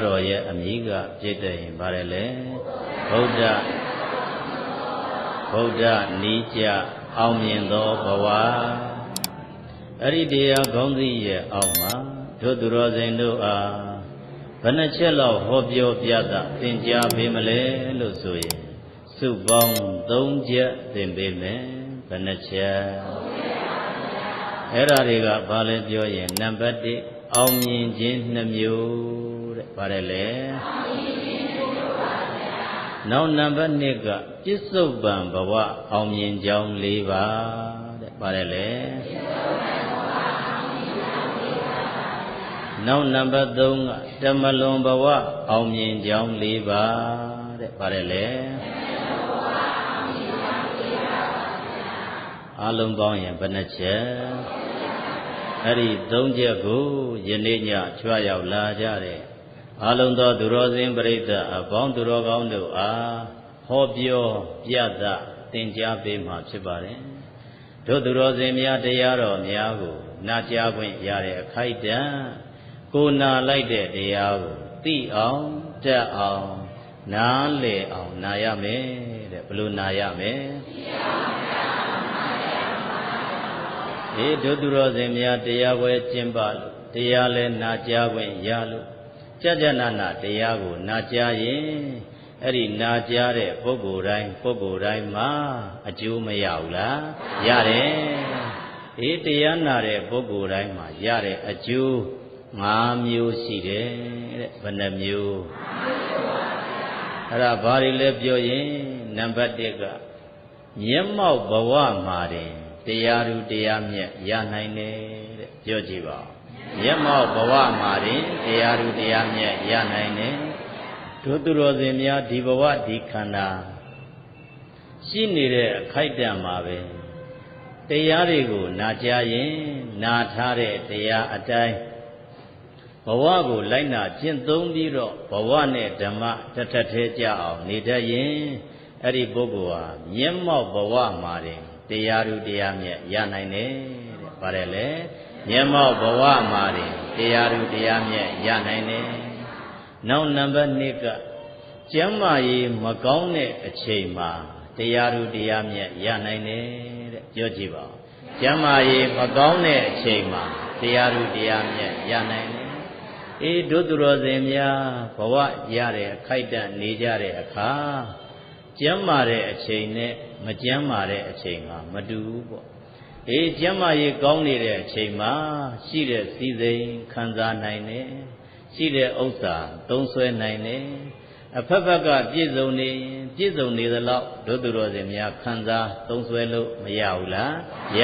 တော်ရဲ့အမိကပြည့်တဲ့ရင်ပါတယ်လေဗုဒ္ဓနိကြအောင်မြင်သောဘဝအဲ့ဒီတရားခေါင်းစည်းရဲ့အောက်မှာတို့သူတော်စင်တို့အားဘယ်နှချက်လောက်ဟောပြောပြတာသင်ကြားပေးမလဲလို့ဆိုရင်စုပေါင်း3ချက်သင်ပေးမယ်ဘယ်နှချက်အဲ့ဒါတွေကဘာလဲပြောရင်နံပါတ်1အောင်မြင်ခြင်း2မျိုးတဲ့ပါတယ်လေနောက်နံပါတ်2ကပြစ္ဆုတ်ပံဘဝအောင်မြင်ကြောင်း4ပါးတဲ့ပါတယ်လေနောက်နံပါတ်3ကတမလွန်ဘဝအောင်မြင်ကြောင်း4ပါးတဲ့ပါတယ်လေအလုံးပေါင်းရင်ဘယ်နှချက်အဲ့ဒီ3ချက်ကိုယနေ့ညချွတ်ရောက်လာကြတဲ့အလုံးသောသူတော်စင်ပရိသတ်အပေါင်းသူတော်ကောင်းတို့အားဟောပြောပြသသင်ကြားပေးမှာဖြစ်ပါတယ်တို့သူတော်စင်များတရားတော်များကိုနာကြားခွင့်ရတဲ့အခိုက်အတန့်ကိုနာလိုက်တဲ့တရားကိုသိအောင်တတ်အောင်နားလည်အောင်နာရမယ်တဲ့ဘယ်လိုနာရမလဲဒီတို့သူတော်စင်များတရားပွဲကျင့်ပလို့တရားလဲနာကြားခွင့်ရလို့ကြနာတရားကိုနာကြားရင်အဲ့ဒီနာကြားတဲ့ပုဂ္ဂိုလ်တိုင်းမှာအကျိုးမရဘူးလားရတယ်ဒီတရားနာတဲ့ပုဂ္ဂိုလ်တိုင်းမှာရတဲ့အကျိုး5မျိုးရှိတယ်တဲ့ဘယ်နှမျိုးအဲ့ဒါဘာတွေလဲပြောရင်နံပါတ်1ကမျက်မှောက်ဘဝမှာတင်တရားသူတရားမြတ်ရနိုင်တယ်တဲ့ပြောကြည့်ပါဦးမျက်မှောက်ဘဝမှာတင်တရားသူတရားမြတ်ရနိုင်တယ်တို့သူတော်စင်များဒီဘဝဒီခန္ဓာရှိနေတဲ့အခိုက်အတန့်မှာပဲတရားတွေကိုနာကြားရင်နာထားတဲ့တရားအတိုင်းဘဝကိုလိုက်နာကျင့်သုံးပြီးတော့ဘဝနဲ့ဓမ္မတထထဲကြအောင်နေတတ်ရင်အဲ့ဒီပုဂ္ဂိုလ်ဟာမျက်မှောက်ဘဝမှာတင်တရားသူတရားမြတ်ရနိုင်တယ်တဲ့ပါတယ်လေမျက်မှောက်ဘဝမှာတင်တရားသူတရားမြတ်ရနိုင်တယ်နောက်နံပါတ်2ကကျမ်းမာရေးမကောင်းတဲ့အချိန်မှာတရားသူတရားမြတ်ရနိုင်တယ်တဲ့ပြောကြည့်ပါဦးကျမ်းမာရေးမကောင်းတဲ့အချိန်မှာတရားသူတရားမြတ်ရနိုင်တယ်အေးတို့သူတော်စင်များဘဝရတဲ့အခိုက်အတန့်နေကြတဲ့အခါကျမ်းမာတဲ့အချိန်နဲ့မကျမ်းမာတဲ့အချိန်မှာမတူဘူးပေါ့အေးကျမ်းမာရေးကောင်းနေတဲ့အချိန်မှာရှိတဲ့စည်းစိမ်ခံစားနိုင်တယ်ရှိတဲ့ဥစ္စာသုံးစွဲနိုင်တယ်အဖက်ဖက်ကပြည့်စုံနေသလောက်တို့သူတော်စင်များခံစားသုံးစွဲလို့မရဘူးလားရ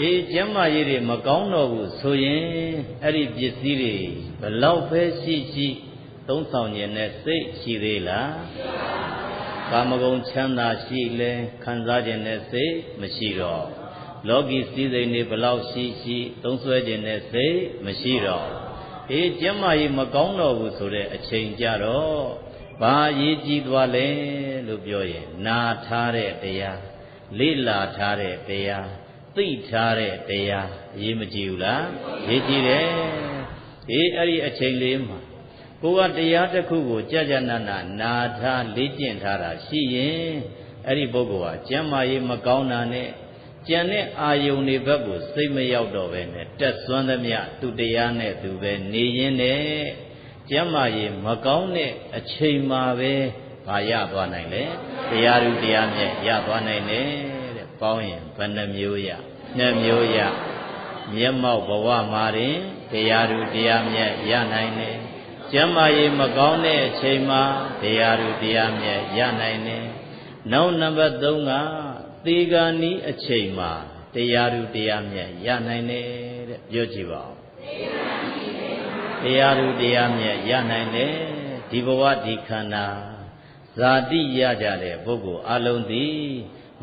အေးကျမ်းမာရေးတွေမကောင်းတော့ဘူးဆိုရင်အဲ့ဒီပစ္စည်းတွေဘလောက်ပဲရှိသုံးဆောင်ခြင်းနဲ့စိတ်ရှိသေးလားကာမဂုဏ်ချမ်းသာရှိလဲခံစားခြင်းနဲ့စိတ်မရှိတော့လောကီစည်းစိမ်တွေဘလောက်ရှိသုံးစွဲခြင်းနဲ့စိတ်မရှိတော့အေးကျမ်းမာရေးမကောင်းတော့ဘူးဆိုတဲ့အချိန်ကြတော့ဘာရေးကြည့်သွားလဲလို့ပြောရင်နာထားတဲ့တရားလေ့လာထားတဲ့တရားသိထားတဲ့တရားရေးမကြည့်ဘူးလားရေးကြည့်တယ်အေးအဲ့ဒီအချိန်လေးမှာကိုယ်ကတရားတစ်ခုကိုကြနာထားလေ့ကျင့်ထားတာရှိရင်အဲ့ဒီပုဂ္ဂိုလ်ဟာကျမ်းမာရေးမကောင်းတာနဲ့ကျန်တဲ့အာယုန်တွေဘက်ကိုစိတ်မရောက်တော့ပဲနဲ့တက်စွမ်းသမျှသူတရားနဲ့သူပဲနေရင်းနဲ့ကျမ်းမာရေးမကောင်းတဲ့အချိန်မှာပဲဗာရသွားနိုင်လေတရားသူတရားမြတ်ရသွားနိုင်တယ်တဲ့ပေါင်းရင်ဘယ်နှမျိုးရ2မျိုးရမျက်မှောက်ဘဝမှာတင်တရားသူတရားမြတ်ရနိုင်တယ်ကျမ်းမာရေးမကောင်းတဲ့အချိန်မှာတရားသူတရားမြတ်ရနိုင်တယ်နောက်နံပါတ်3ကသေဂာနီးအချိန်မှာတရားသူတရားမြတ်ရနိုင်တယ်တဲ့ပြောကြည့်ပါဦးတရားသူတရားမြတ်ရနိုင်တယ်ဒီဘဝဒီခန္ဓာဇာတိရကြတဲ့ပုဂ္ဂိုလ်အလုံးသည်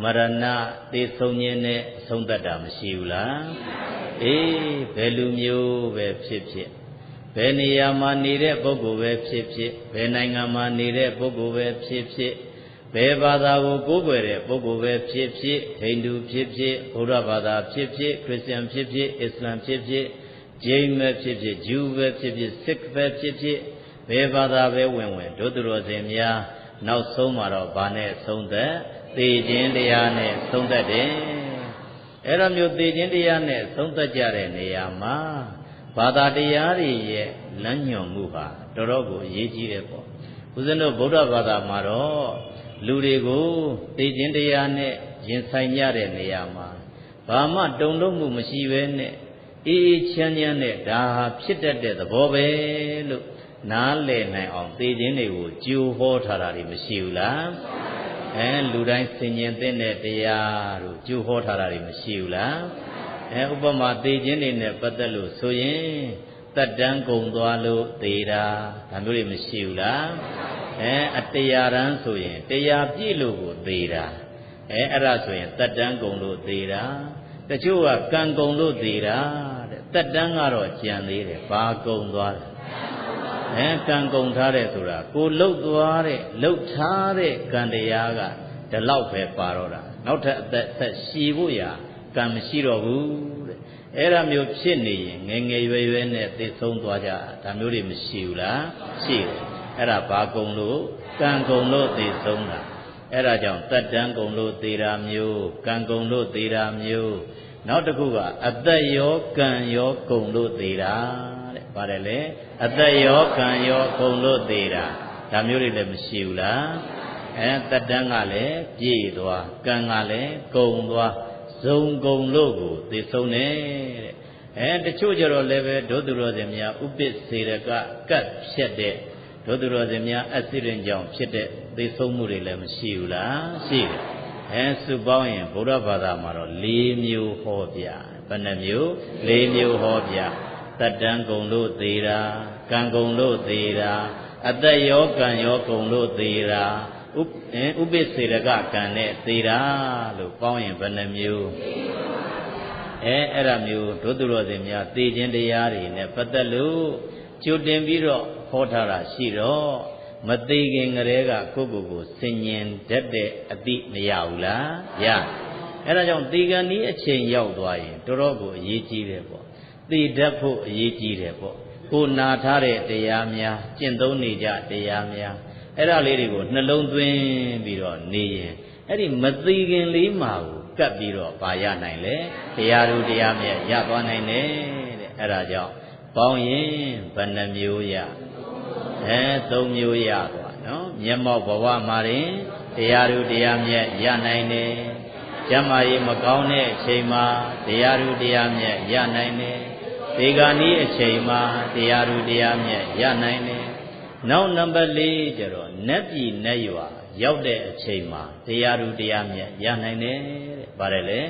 မရဏသေဆုံးခြင်းနဲ့အဆုံးသတ်တာမရှိဘူးလားအေးဘယ်လူမျိုးပဲဖြစ်ဘယ်နေရာမှာနေတဲ့ပုဂ္ဂိုလ်ပဲဖြစ်ဘယ်နိုင်ငံမှာနေတဲ့ပုဂ္ဂိုလ်ပဲဖြစ်ဘယ်ဘာသာကိုကိုးကွယ်တဲ့ပုဂ္ဂိုလ်ပဲဖြစ်ဟိန္ဒူဖြစ်ဗုဒ္ဓဘာသာဖြစ်ခရစ်ယာန်ဖြစ်အစ္စလာမ်ဖြစ်ဂျိန်းပဲဖြစ်ဂျူးပဲဖြစ်စစ်ပဲဖြစ် ဘယ်ဘာသာပဲဝင်ဝင်တို့သူတော်စင်များနောက်ဆုံးမှာတော့ဘာနဲ့ဆုံးသက်သေခြင်းတရားနဲ့ဆုံးသက်တယ်အဲ့လိုမျိုးသေခြင်းတရားနဲ့ဆုံးသက်ကြတဲ့နေရာမှာဘာသာတရားတွေရဲ့လမ်းညွှန်မှုဟာတော်တော်ကိုအရေးကြီးတယ်ပေါ့ဦးဇင်းတို့ဗုဒ္ဓဘာသာမှာတော့လူတွေကိုသေခြင်းတရားနဲ့ရင်ဆိုင်ကြတဲ့နေရာမှာဘာမှတုံ့လုံးမှုမရှိဘဲနဲ့အေးအေးချမ်းချမ်းနဲ့ဒါဟာဖြစ်တတ်တဲ့သဘောပဲလို့နားလည်နိုင်အောင်သေခြင်းတွေကိုကြိုဟောထားတာတွေမရှိဘူးလားလူတိုင်းဆင်ញင်တဲ့တရားတို့ကြိုဟောထားတာတွေမရှိဘူးလားဥပမာသေခြင်းတွေနဲ့ပတ်သက်လို့ဆိုရင်တတ်တန်းကုန်သွားလို့သေတာဒါမျိုးတွေမရှိဘူးလားအတရားရန်ဆိုရင်တရားပြည့်လို့ကိုသေတာအဲ့ဒါဆိုရင်တတ်တန်းကုန်လို့သေတာတချို့ကကံကုန်လို့သေတာတဲ့တတ်တန်းကတော့ကြံသေးတယ်ဘာကုန်သွားလဲကံကုန်ထားတဲ့ဆိုတာကိုလှုပ်သွားတဲ့လှုပ်ထားတဲ့ကံတရားကဒီလောက်ပဲပါတော့တာနောက်ထပ်အသက်ဆက်ရှည်ဖို့ရာကံမရှိတော့ဘူးတဲ့အဲ့ဒါမျိုးဖြစ်နေရင်ငယ်ငယ်ရွယ်ရွယ်နဲ့သိဆုံးသွားကြဒါမျိုးတွေမရှိဘူးလားရှိတယ်အဲ့ဒါဘာကုန်လို့ကံကုန်လို့သိဆုံးတာအဲ့ဒါကြောင့်တတ်တန်းကုန်လို့သေတာမျိုးကံကုန်လို့သေတာမျိုးနောက်တစ်ခုကအသက်ရောကံရောကုန်လို့သေတာတဲ့ပါတယ်လေအသက်ရောကံရောကုန်လို့သေတာဒါမျိုးတွေလည်းမရှိဘူးလားတတ်တန်းကလည်းပြည့်သွားကံကလည်းကုန်သွားဇုံကုန်လို့ကိုသိဆုံးတယ်တဲ့တချို့ကြတော့လည်းပဲဒုသူတော်စင်များဥပ္ပစေရကကတ်ဖြတ်တဲ့ဒုသူတော်စင်များအစိရင်ကြောင့်ဖြစ်တဲ့သိဆုံးမှုတွေလည်းမရှိဘူးလားရှိတယ်စုပေါင်းရင်ဗုဒ္ဓဘာသာမှာတော့၄မျိုးဟောပြဘယ်နှမျိုး၄မျိုးဟောပြတတ်တန်းကုန်လို့သေတာကံကုန်လို့သေတာအသက်ရောကံရောကုန်လို့သေတာဥပ္ပစေရကကံနဲ့သေတာလို့ပေါင်းရင်ဘယ်နှမျိုးအဲ့ဒါမျိုးဒုသူတော်စင်များသေခြင်းတရားတွေနဲ့ပတ်သက်လို့ကြိုတင်ပြီးတော့ဟောထားတာရှိတော့မသေးခင်ကတည်းကကိုယ့်ကိုယ်ဆင်ញင်တတ်တဲ့အသည့်မရဘူးလားရအဲ့ဒါကြောင့်သေကံဤအချိန်ရောက်သွားရင်တော်တော်ကိုအရေးကြီးတယ်ပေါ့သေတတ်ဖို့အရေးကြီးတယ်ပေါ့ကိုနာထားတဲ့တရားများကျင့်သုံးနေကြတရားများအဲ့ဒါလေးတွေကိုနှလုံးသွင်းပြီးတော့နေရင်အဲ့ဒီမသိခင်လေးမှာကိုကပ်ပြီးတော့ပါရနိုင်လေတရားတို့တရားမြတ်ရသွားနိုင်တယ်တဲ့အဲ့ဒါကြောင့်ပေါင်းရင်ဘယ်နှမျိုးရ၃မျိုးရသွားနော်မျက်မှောက်ဘဝမှာရင်တရားတို့တရားမြတ်ရနိုင်တယ်ကျမ်းမာရေးမကောင်းတဲ့အချိန်မှာတရားတို့တရားမြတ်ရနိုင်တယ်ဒီကနေ့အချိန်မှာတရားတို့တရားမြတ်ရနိုင်တယ်နောက်နံပါတ်၄ကျတော့နတ်ပြည်နတ်ရွာရောက်တဲ့အချိန်မှာတရားတို့တရားမြတ်ရနိုင်တယ်တဲ့ပါတယ်လေ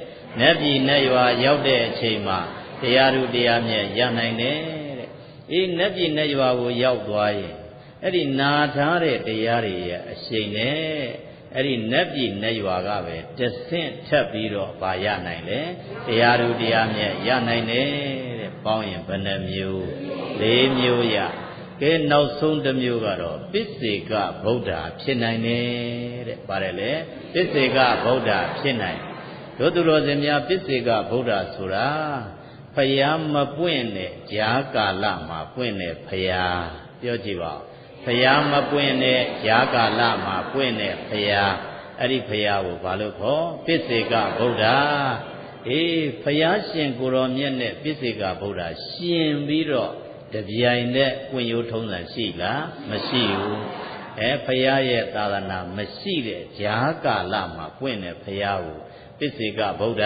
နတ်ပြည်နတ်ရွာရောက်တဲ့အချိန်မှာတရားတို့တရားမြတ်ရနိုင်တယ်တဲ့နတ်ပြည်နတ်ရွာကိုရောက်သွားရင်အဲ့ဒီနာထားတဲ့တရားတွေရဲ့အရှိန်နဲ့အဲ့ဒီနတ်ပြည်နတ်ရွာကပဲတဆင့်ထပ်ပြီးတော့ဗာရနိုင်လေတရားတို့တရားမြတ်ရနိုင်တယ်တဲ့ပေါင်းရင်ဘယ်နှမျိုး၄မျိုးရကဲနောက်ဆုံးတစ်မျိုးကတော့ပစ္စေကဗုဒ္ဓဖြစ်နိုင်တယ်တဲ့ပါတယ်လေပစ္စေကဗုဒ္ဓဖြစ်နိုင်တို့သူတော်စင်များပစ္စေကဗုဒ္ဓဆိုတာဖယားမပွင့်တဲ့ဂျာကာလမှာပွင့်တဲ့ဖယားပြောကြည့်ပါဦးဖယားမပွင့်တဲ့ဂျာကာလမှာပွင့်တဲ့ဖယားအဲ့ဒီဖယားကိုဘာလို့ခေါ်ပစ္စေကဗုဒ္ဓဖယားရှင်ကိုရောမြတ်နဲ့ပစ္စေကဗုဒ္ဓရှင်ပြီးတော့တပြိုင်နဲ့ပွင့်ရိုးထုံးစံရှိလားမရှိဘူးဖယားရဲ့သာသနာမရှိတဲ့ဂျာကာလမှာပွင့်တဲ့ဖယားကိုပစ္စေကဗုဒ္ဓ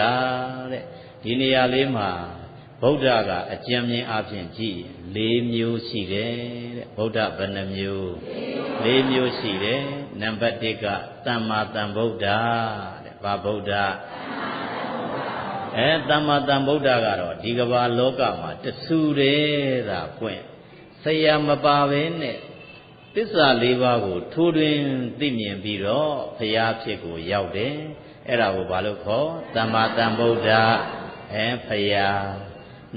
တဲ့ဒီနေရာလေးမှာဗုဒ္ဓကအကျဉ်းမြင်အပြင်ကြည့်၄မျိုးရှိတယ်တဲ့ဗုဒ္ဓဘယ်နှမျိုး၄မျိုးရှိတယ်နံပါတ်1ကသမ္မာသမ္ဗုဒ္ဓတဲ့ဘာဗုဒ္ဓသမ္မာသမ္ဗုဒ္ဓကတော့ဒီကမ္ဘာလောကမှာတဆူတည်းသာပွင့်ဆရာမပါဘဲနဲ့သစ္စာ၄ပါးကိုထိုးတွင်သိမြင်ပြီးတော့ဘုရားဖြစ်ကိုရောက်တယ်အဲ့ဒါကိုဘာလို့ခေါ်သမ္မာသမ္ဗုဒ္ဓဘုရား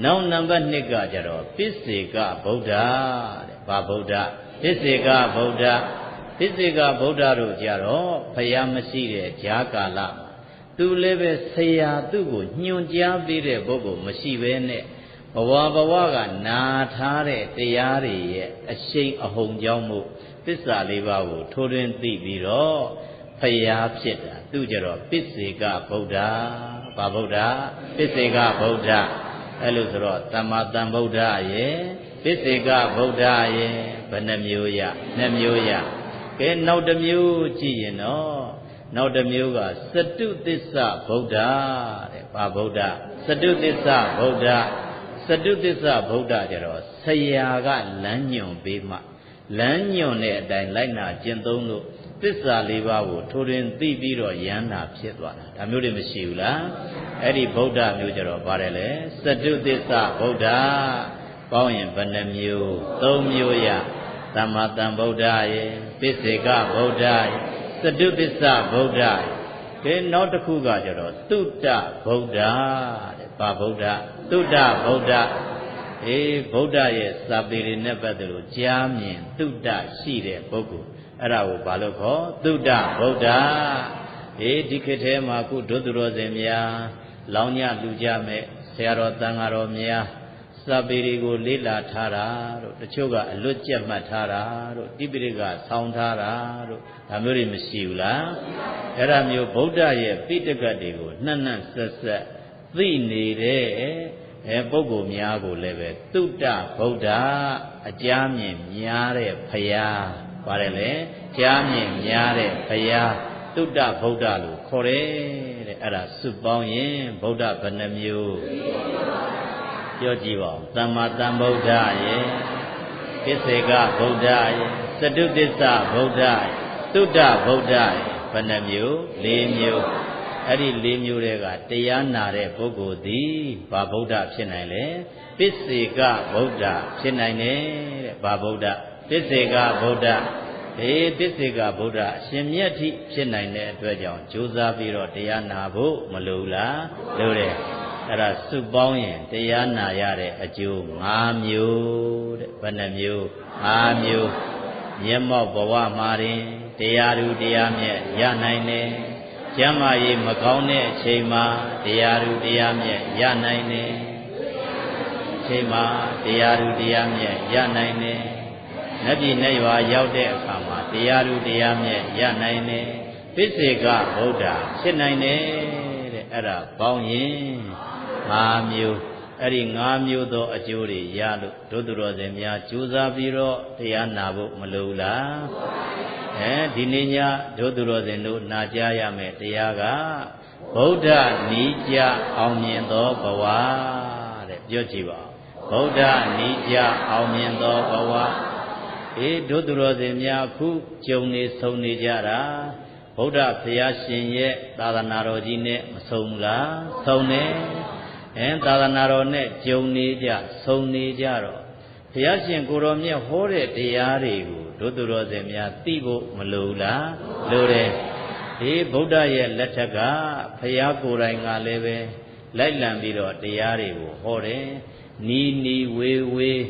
နောက်နံပါတ်2ကကြတော့ပစ္စေကဗုဒ္ဓတဲ့ဘာဗုဒ္ဓပစ္စေကဗုဒ္ဓပစ္စေကဗုဒ္ဓတို့ကြတော့ဘုရားမရှိတဲ့ဂျာကာလသူလည်းပဲဆရာသူ့ကိုညွှန်ကြားပေးတဲ့ပုဂ္ဂိုလ်မရှိဘဲနဲ့ ဘဝကနာထားတဲ့တရားတွေရဲ့အရှိန်အဟုန်ကြောင့်မို့သစ္စာလေးပါးကိုထိုးထွင်းသိပြီးတော့ဖျားဖြစ်တာသူကြတော့ပစ္စေကဗုဒ္ဓဘာဗုဒ္ဓပစ္စေကဗုဒ္ဓအဲ့လိုဆိုတော့သမ္မာသမ္ဗုဒ္ဓရဲ့ပစ္စေကဗုဒ္ဓရဲ့ဘယ်နှမျိုးရနှစ်မျိုးရကဲနောက်တစ်မျိုးကြည့်ရင်တော့နောက်တစ်မျိုးကစတုသစ္စာဗုဒ္ဓတဲ့ဘာဗုဒ္ဓစတုသစ္စာဗုဒ္ဓစတုသစ္စာဗုဒ္ဓကြတော့ဆရာကလမ်းညွှန်ပေးမှလမ်းညွှန်တဲ့အတိုင်းလိုက်နာကျင့်သုံးလို့သစ္စာလေးပါးကိုထိုးထွင်းသိပြီးတော့ယန္တာဖြစ်သွားတာဒါမျိုးတွေမရှိဘူးလားအဲ့ဒီဗုဒ္ဓမျိုးကြတော့ပါတယ်လေစတုသစ္စာဗုဒ္ဓပေါင်းရင်ဘယ်နှမျိုးသုံးမျိုးရသမ္မာသမ္ဗုဒ္ဓရဲ့ပစ္စေကဗုဒ္ဓရဲ့စတုသစ္စာဗုဒ္ဓရဲ့ဒီနောက်တစ်ခုကကြတော့သုတ္တဗုဒ္ဓတဲ့ဘာဗုဒ္ဓသုတ္တဗုဒ္ဓဗုဒ္ဓရဲ့စာပေတွေနဲ့ပတ်သက်လို့ကြားမြင်သုတ္တရှိတဲ့ပုဂ္ဂိုလ်အဲ့ဒါကိုဘာလို့ခေါ်သုတ္တဗုဒ္ဓဒီခေတ်ထဲမှာခုဒုသူတော်စင်များလောင်းညလူကြမဲ့ဆရာတော်တန်ဃာတော်များစာပေတွေကိုလေ့လာထားတာတို့တချို့ကအလွတ်ကျက်မှတ်ထားတာတို့တိပိဋကဆောင်းထားတာတို့ဒါမျိုးတွေမရှိဘူးလားအဲ့ဒါမျိုးဗုဒ္ဓရဲ့ပိဋကတ်တွေကိုနှံ့နှံ့ဆက်ဆက်သိနေတဲ့ပုဂ္ဂိုလ်များကိုလည်းပဲသုတ္တဗုဒ္ဓအကြားမြင်များတဲ့ဖရာပါတယ်လေကြားမြင်များတဲ့ဖရာသုတ္တဗုဒ္ဓလို့ခေါ်တယ်တဲ့အဲ့ဒါစုပေါင်းရင်ဗုဒ္ဓဘယ်နှမျိုးပြောကြည့်ပါဦးသမ္မာသမ္ဗုဒ္ဓရဲ့ပစ္စေကဗုဒ္ဓရဲ့စတုသစ္စာဗုဒ္ဓရဲ့သုတ္တဗုဒ္ဓရဲ့ဘယ်နှမျိုး၄မျိုးအဲ့ဒီ၄မျိုးတွေကတရားနာတဲ့ပုဂ္ဂိုလ်သည်ဘာဗုဒ္ဓဖြစ်နိုင်လဲပစ္စေကဗုဒ္ဓဖြစ်နိုင်တယ်တဲ့ဘာဗုဒ္ဓပစ္စေကဗုဒ္ဓပစ္စေကဗုဒ္ဓအရှင်မြတ်ထိဖြစ်နိုင်တဲ့အတွက်ကြောင့်ကြိုးစားပြီးတော့တရားနာဖို့မလိုလားလိုတယ်အဲ့ဒါစုပေါင်းရင်တရားနာရတဲ့အကျိုး၅မျိုးတဲ့ဘယ်နှမျိုး၅မျိုးမျက်မှောက်ဘဝမှာတင်တရားဓုတရားမြတ်ရနိုင်တယ်ကျမ်းမာရေးမကောင်းတဲ့အချိန်မှာတရားဓုတရားမြတ်ရနိုင်တယ်အချိန်မှာတရားဓုတရားမြတ်ရနိုင်တယ်နတ်ပြည်နတ်ရွာရောက်တဲ့အခါမှာတရားဓုတရားမြတ်ရနိုင်တယ်ပစ္စေကဗုဒ္ဓဖြစ်နိုင်တယ်တဲ့အဲ့ဒါပေါင်းရင်၅မျိုးအဲ့ဒီ၅မျိုးသောအကျိုးတွေရလို့ဒုသူတော်စင်များကြိုးစားပြီးတော့တရားနာဖို့မလိုလားဒီနေ့ညဒုသူတော်စင်တို့နာကြားရမယ်တရားကဗုဒ္ဓနိကြအောင်မြင်သောဘဝတဲ့ပြောကြည့်ပါဗုဒ္ဓနိကြအောင်မြင်သောဘဝဒုသူတော်စင်များခုကြုံနေဆုံနေကြတာဗုဒ္ဓဘုရားရှင်ရဲ့သာသနာတော်ကြီးနဲ့မဆုံလားဆုံတယ်သာသနာတော်နဲ့ကြုံနေကြဆုံနေကြတော့ဘုရားရှင်ကိုယ်တော်မြတ်ဟောတဲ့တရားတွေကိုဒုသူတော်စင်များသိဖို့မလိုလားလိုတယ်ဗုဒ္ဓရဲ့လက်ထက်ကဘုရားကိုယ်တိုင်ကလည်းပဲလိုက်လံပြီးတော့တရားတွေကိုဟောတယ်နီးနီးဝေးဝေး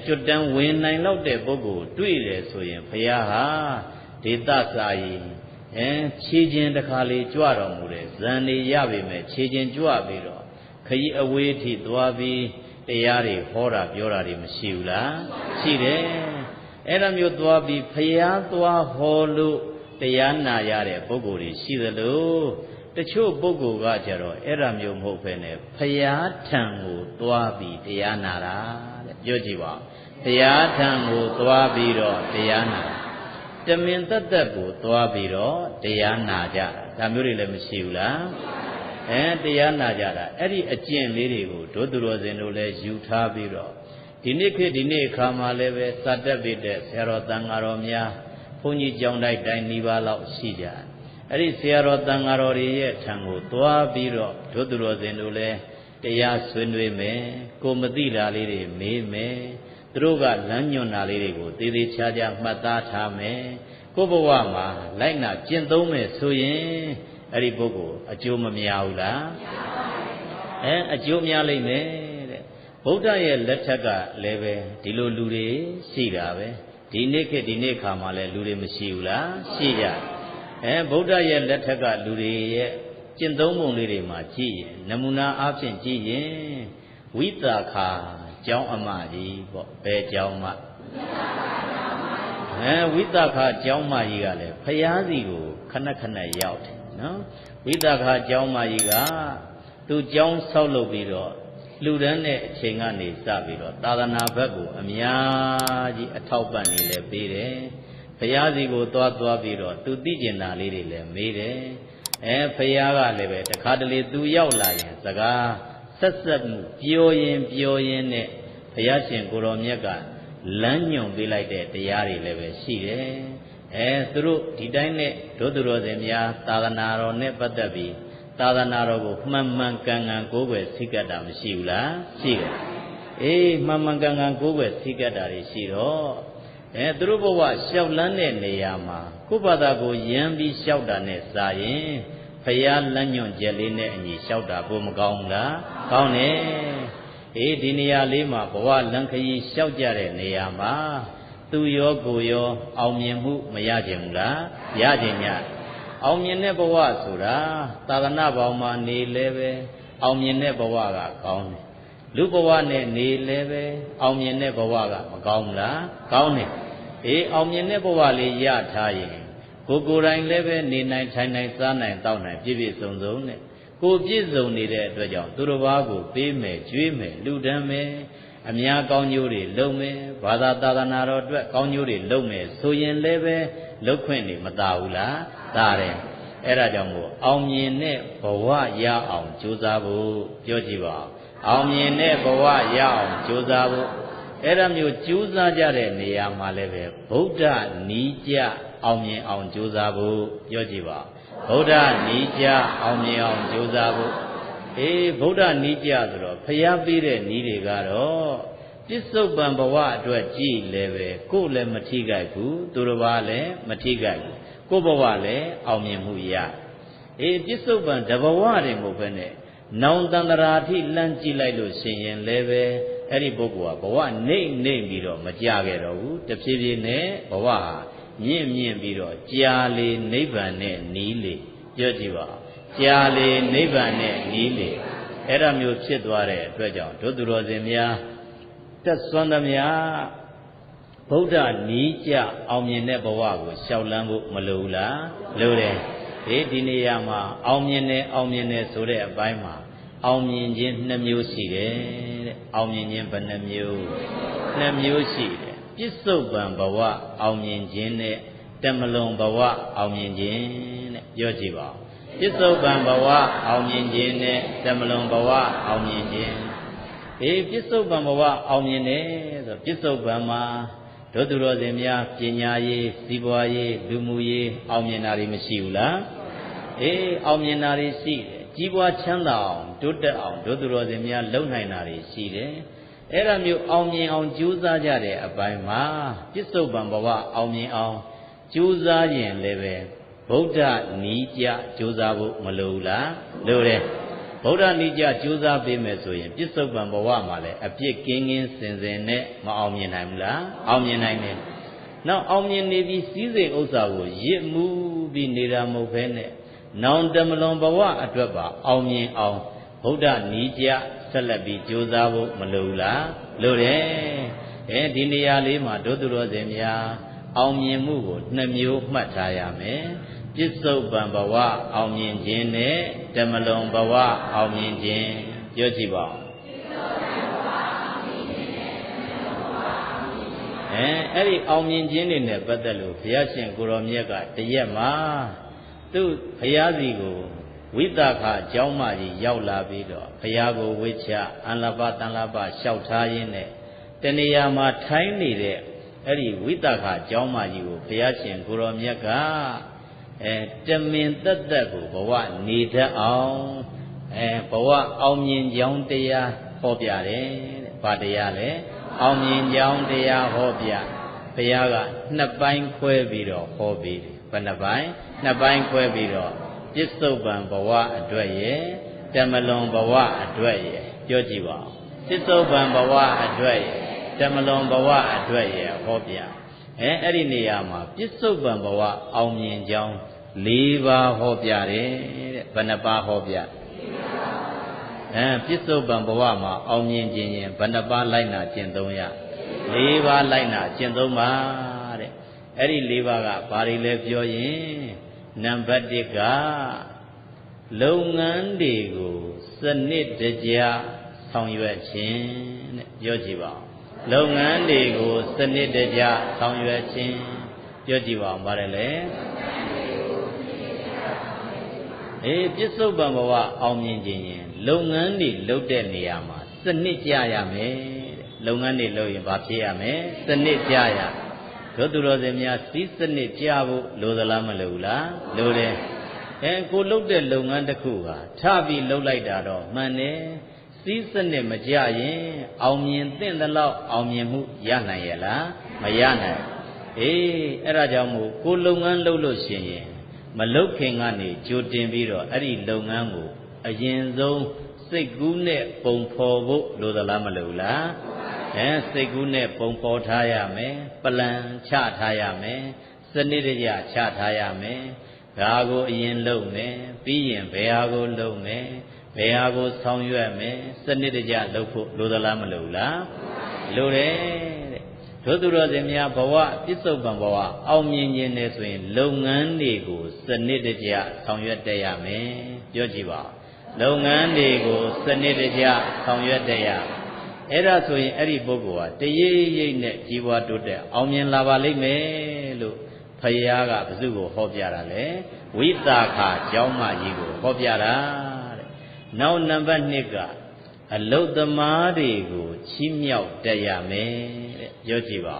ကျွတ်တန်းဝင်နိုင်လောက်တဲ့ပုဂ္ဂိုလ်တွေ့တယ်ဆိုရင်ဘုရားဟာဒေသစာရင်ခြေချင်းတစ်ခါလေကြွတော်မူတယ်ဇန်နေရပြီမဲ့ခြေချင်းကြွပြီးတော့ခရီးအဝေးထိသွားပြီးတရားတွေဟောတာပြောတာတွေမရှိဘူးလားရှိတယ်အဲ့ဒါမျိုးသွားပြီးဖျားသွားဟောလို့တရားနာရတဲ့ပုဂ္ဂိုလ်တွေရှိသလိုတချို့ပုဂ္ဂိုလ်ကကြတော့အဲ့ဒါမျိုးမဟုတ်ဘဲနဲ့ဖျားထံကိုသွားပြီးတရားနာတာတဲ့ပြောကြည့်ပါဖျားထံကိုသွားပြီးတော့တရားနာတမင်သက်သက်ကိုသွားပြီးတော့တရားနာကြတာဒါမျိုးတွေလည်းမရှိဘူးလားတရားနာကြတာအဲ့ဒီအကျင့်လေးတွေကိုဒုသူတော်စင်တို့လည်းယူထားပြီးတော့ဒီနေ့ခေတ်ဒီနေ့အခါမှာလည်းပဲစတတ်ပိတဲ့ဆရာတော်တန်ဃာတော်များဘုန်းကြီးကျောင်းတိုင်းတိုင်းနှီးပါးလောက်ရှိကြအဲ့ဒီဆရာတော်တန်ဃာတော်တွေရဲ့ထံကိုသွားပြီးတော့ဒုသူတော်စင်တို့လည်းတရားဆွေးနွေးမယ်ကိုမသိတာလေးတွေမေးမယ်သူတို့ကလမ်းညွှန်တာလေးတွေကိုသေသေးချာချာမှတ်သားထားမယ်ကိုဘဝမှာလိုက်နာကျင့်သုံးမယ်ဆိုရင်အဲ့ဒီပုဂ္ဂိုလ်အကျိုးမများဘူးလားအကျိုးများလိမ့်မယ်တဲ့ဗုဒ္ဓရဲ့လက်ထက်ကလည်းပဲဒီလိုလူတွေရှိတာပဲဒီနေ့ခေတ်ဒီနေ့ခါမှာလည်းလူတွေမရှိဘူးလားရှိကြဗုဒ္ဓရဲ့လက်ထက်ကလူတွေရဲ့ကျင့်သုံးပုံလေးတွေမှာကြည့်ရင်နမူနာအားဖြင့်ကြည့်ရင် ဝိသခာကျောင်းအမကြီးပေါ့ဘယ်ကျောင်းမှဝိသခာကျောင်းမကြီးကလည်းဖရာစီကိုခဏခဏရောက်တယ်နော်ဝိသခာကျောင်းမကြီးကသူကျောင်းဆောက်လုပ်ပြီးတော့လူတန်းတဲ့အချိန်ကနေစပြီးတော့သာသနာဘက်ကိုအများကြီးအထောက်ပံ့နေလဲပေးတယ်ဖရာစီကိုသွားပြီးတော့သူသိကျင်တာလေးတွေလည်းမေးတယ်ဖရာကလည်းပဲတခါတလေသူရောက်လာရင်စကားဆက်မှုပြောရင်နဲ့ဘုရားရှင်ကိုတော်မြတ်ကလမ်းညွှန်ပေးလိုက်တဲ့တရားတွေလည်းပဲရှိတယ်သူတို့ဒီတိုင်းနဲ့ဒုသူတော်စင်များသာသနာတော်နဲ့ပတ်သက်ပြီးသာသနာတော်ကိုမှန်မှန်ကန်ကန်ကိုးကွယ်စိတ်ကပ်တာမရှိဘူးလားရှိတယ်မှန်မှန်ကန်ကန်ကိုးကွယ်စိတ်ကပ်တာတွေရှိတော့သူတို့ဘဝလျှောက်လန်းတဲ့နေရာမှာကိုယ့်ဘာသာကိုယမ်းပြီးလျှောက်တာနဲ့စာရင်ဖရာလမ်းညွှန်ချက်လေးနဲ့အညီလျှောက်တာဘို့မကောင်းဘူးလားကောင်းတယ်ဒီနေရာလေးမှာဘဝလမ်းခရီးလျှောက်ကြတဲ့နေရာမှာသူရောကိုရောအောင်မြင်မှုမရကြဘူးလားရကြညအောင်မြင်တဲ့ဘဝဆိုတာသာသနာပေါင်းမှာနေလဲပဲအောင်မြင်တဲ့ဘဝကကောင်းတယ်လူဘဝနဲ့နေလဲပဲအောင်မြင်တဲ့ဘဝကမကောင်းဘူးလားကောင်းတယ်အောင်မြင်တဲ့ဘဝလေးရထားရင်ကိုယ်တိုင်လည်းပဲနေနိုင်ထိုင်နိုင်စားနိုင်တောက်နိုင်ပြည့်ပြည့်စုံစုံနဲ့ကိုပြည့်စုံနေတဲ့အတွက်ကြောင့်သူတစ်ပါးကိုပေးမယ်ကျွေးမယ်လူဒန်းမယ်အများကောင်းကျိုးတွေလုပ်မယ်ဘာသာသာသနာတော်အတွက်ကောင်းကျိုးတွေလုပ်မယ်ဆိုရင်လည်းပဲလုပ်ခွင့်တွေမသာဘူးလားသာတယ်အဲ့ဒါကြောင့်မို့အောင်မြင်တဲ့ဘဝရအောင်ကြိုးစားဖို့ပြောကြည့်ပါအောင်မြင်တဲ့ဘဝရအောင်ကြိုးစားဖို့အဲ့ဒါမျိုးကြိုးစားကြတဲ့နေရာမှာလည်းပဲဗုဒ္ဓနီးကြအောင်မြင်အောင်ကြိုးစားဖို့ပြောကြည့်ပါဗုဒ္ဓနီးကြအောင်မြင်အောင်ကြိုးစားဖို့ဗုဒ္ဓနီးကြဆိုတော့ဖျားပေးတဲ့နီးတွေကတော့ပစ္စုပန်ဘဝအတွက်ကြည်လည်းပဲကိုယ်လည်းမထိခိုက်ဘူးသူတစ်ပါးလည်းမထိခိုက်ဘူးကိုယ်ဘဝလည်းအောင်မြင်မှုရပစ္စုပန်တဘဝတွေမဟုတ်ဘဲနဲ့နောင်တန္တရာထိလှမ်းကြည့်လိုက်လို့ရှင်ရင်လည်းပဲအဲ့ဒီပုဂ္ဂိုလ်ကဘဝနေပြီးတော့မကြခဲ့တော့ဘူးတဖြည်းဖြည်းနဲ့ဘဝဟာမြင့်ပြီးတော့ကြာလေနိဗ္ဗာန်နဲ့နီးလေပြောကြည့်ပါကြာလေနိဗ္ဗာန်နဲ့နီးလေအဲ့ဒါမျိုးဖြစ်သွားတဲ့အတွက်ကြောင့်ဒုသူတော်စင်များတက်စွမ်းသမျှဗုဒ္ဓနီးကြအောင်မြင်တဲ့ဘဝကိုရှောက်လန်းဖို့မလိုဘူးလားလိုတယ်ဒီနေရာမှာအောင်မြင်တယ်ဆိုတဲ့အပိုင်းမှာအောင်မြင်ခြင်း2မျိုးရှိတယ်တဲ့အောင်မြင်ခြင်းဘယ်နှမျိုး2မျိုးရှိတယ်ပစ္စုပန်ဘဝအောင်မြင်ခြင်းနဲ့တမလွန်ဘဝအောင်မြင်ခြင်းတဲ့ပြောကြည့်ပါပစ္စုပန်ဘဝအောင်မြင်ခြင်းနဲ့တမလွန်ဘဝအောင်မြင်ခြင်းပစ္စုပန်ဘဝအောင်မြင်တယ်ဆိုပစ္စုပန်မှာဒုသူတော်စင်များပညာရေးစီးပွားရေးလူမှုရေးအောင်မြင်တာတွေမရှိဘူးလားအောင်မြင်တာတွေရှိတယ်ကြီးပွားချမ်းသာအောင်တိုးတက်အောင်ဒုသူတော်စင်များလုပ်နိုင်တာတွေရှိတယ်အဲ့ဒါမျိုးအောင်မြင်အောင်ကြိုးစားကြတဲ့အပိုင်းမှာပစ္စုပန်ဘဝအောင်မြင်အောင်ကြိုးစားရင်လည်းပဲဗုဒ္ဓနီးကြကြိုးစားဖို့မလိုဘူးလားလိုတယ်ဗုဒ္ဓနီးကြကြိုးစားပေးမယ်ဆိုရင်ပစ္စုပန်ဘဝမှာလည်းအပြစ်ကင်းစင်နဲ့မအောင်မြင်နိုင်ဘူးလားအောင်မြင်နိုင်တယ်နောက်အောင်မြင်နေပြီးစည်းစိမ်ဥစ္စာကိုရစ်မှုပြီးနေတာမဟုတ်ဘဲနဲ့နောင်တမလွန်ဘဝအတွက်ပါအောင်မြင်အောင်ဗုဒ္ဓနီးကြဆက်လက်ပြီးကြိုးစားဖို့မလိုဘူးလားလိုတယ်ဒီနေရာလေးမှာဒုသူတော်စင်များအောင်မြင်မှုကို2မျိုးမှတ်ထားရမယ်ပစ္စုပန်ဘဝအောင်မြင်ခြင်းနဲ့တမလွန်ဘဝအောင်မြင်ခြင်းပြောကြည့်ပါဦးအဲ့ဒီအောင်မြင်ခြင်းတွေနဲ့ပတ်သက်လို့ဘုရားရှင်ကိုရောမြတ်ကတရက်မှာသူ့ဘုရားစီကိုဝိသခအကြောင်းမကြီးရောက်လာပြီးတော့ဘုရားကိုဝိချအန္လပတန်လပလျှောက်ထားရင်းနဲ့တဏှာမှာထိုင်းနေတဲ့အဲ့ဒီဝိသခအကြောင်းမကြီးကိုဘုရားရှင်ကိုရောမြတ်ကတမင်သက်သက်ကိုဘဝနေတတ်အောင်ဘဝအောင်မြင်ကြောင်းတရားဟောပြတယ်တဲ့။ဘာတရားလဲအောင်မြင်ကြောင်းတရားဟောပြဘုရားက2ပိုင်းခွဲပြီးတော့ဟောပြီးတယ်။ဘယ်နှပိုင်း2ပိုင်းခွဲပြီးတော့ပစ္စုပန်ဘဝအတွက်ရဲ့တမလွန်ဘဝအတွက်ရဲ့ပြောကြည့်ပါဦးပစ္စုပန်ဘဝအတွက်ရဲ့တမလွန်ဘဝအတွက်ရဲ့ဟောပြအဲ့ဒီနေရာမှာပစ္စုပန်ဘဝအောင်မြင်ကြောင်း4ပါးဟောပြတယ်တဲ့ဘယ်နှပါးဟောပြ ပြစ္ဆုတ်ပံဘဝမှာအောင်မြင်ခြင်းရင်ဘယ်နှပါးလိုက်နာကျင့်သုံးရ၄ပါးလိုက်နာကျင့်သုံးပါတဲ့အဲ့ဒီ၄ပါးကဘာတွေလဲပြောရင်နံပါတ်1ကလုပ်ငန်းတွေကိုစနစ်တကျဆောင်ရွက်ခြင်းတဲ့ပြောကြည့်ပါဦးလုပ်ငန်းတွေကိုစနစ်တကျဆောင်ရွက်ခြင်းပြောကြည့်ပါဦးပါတယ်လေပြစ္ဆုတ်ပံဘဝအောင်မြင်ခြင်းရင်လုပ်ငန်းတွေလုပ်တဲ့နေရာမှာစနစ်ကြရမယ်တဲ့လုပ်ငန်းတွေလုပ်ရင်ဘာဖြစ်ရမလဲစနစ်ကြရတို့သူတော်စင်များစီးစနစ်ကြဖို့လိုသလားမလိုဘူးလားလိုတယ်ကိုလုပ်တဲ့လုပ်ငန်းတစ်ခုဟာထပြီးလုပ်လိုက်တာတော့မှန်တယ်စီးစနစ်မကြရင်အောင်မြင်သင့်သလောက်အောင်မြင်မှုရနိုင်ရဲ့လားမရနိုင်အဲ့ဒါကြောင့်မို့ကိုလုပ်ငန်းလုပ်လို့ရှိရင်မလုပ်ခင်ကနေကြိုတင်ပြီးတော့အဲ့ဒီလုပ်ငန်းကိုအရင်ဆုံးစိတ်ကူးနဲ့ပုံဖော်ဖို့လိုသလားမလိုလားစိတ်ကူးနဲ့ပုံဖော်ထားရမယ်ပလန်ချထားရမယ်စနစ်တကျချထားရမယ်ဒါကိုအရင်လုပ်မယ်ပြီးရင်ဘယ်ဟာကိုလုပ်မယ်ဘယ်ဟာကိုဆောင်ရွက်မယ်စနစ်တကျလုပ်ဖို့လိုသလားမလိုလားလိုတယ်တဲ့တို့သူတော်စင်များဘဝပြစ္ဆုတ်ပံဘဝအောင်မြင်ခြင်းနဲ့ဆိုရင်လုပ်ငန်းတွေကိုစနစ်တကျဆောင်ရွက်တတ်ရမယ်ပြောကြည့်ပါလုပ်ငန်းတွေကိုစနစ်တကျဆောင်ရွက်တတ်ရအဲ့ဒါဆိုရင်အဲ့ဒီပုဂ္ဂိုလ်ဟာတရိပ်ရိပ်နဲ့ကြီးပွားတိုးတက်အောင်မြင်လာပါလိမ့်မယ်လို့ဖယားကဘုသူ့ကိုဟောပြတာလေဝိသခာကျောင်းမကြီးကိုဟောပြတာတဲ့နောက်နံပါတ်2ကအလုတ်သမားတွေကိုချီးမြှောက်တတ်ရမယ်တဲ့ပြောကြည့်ပါ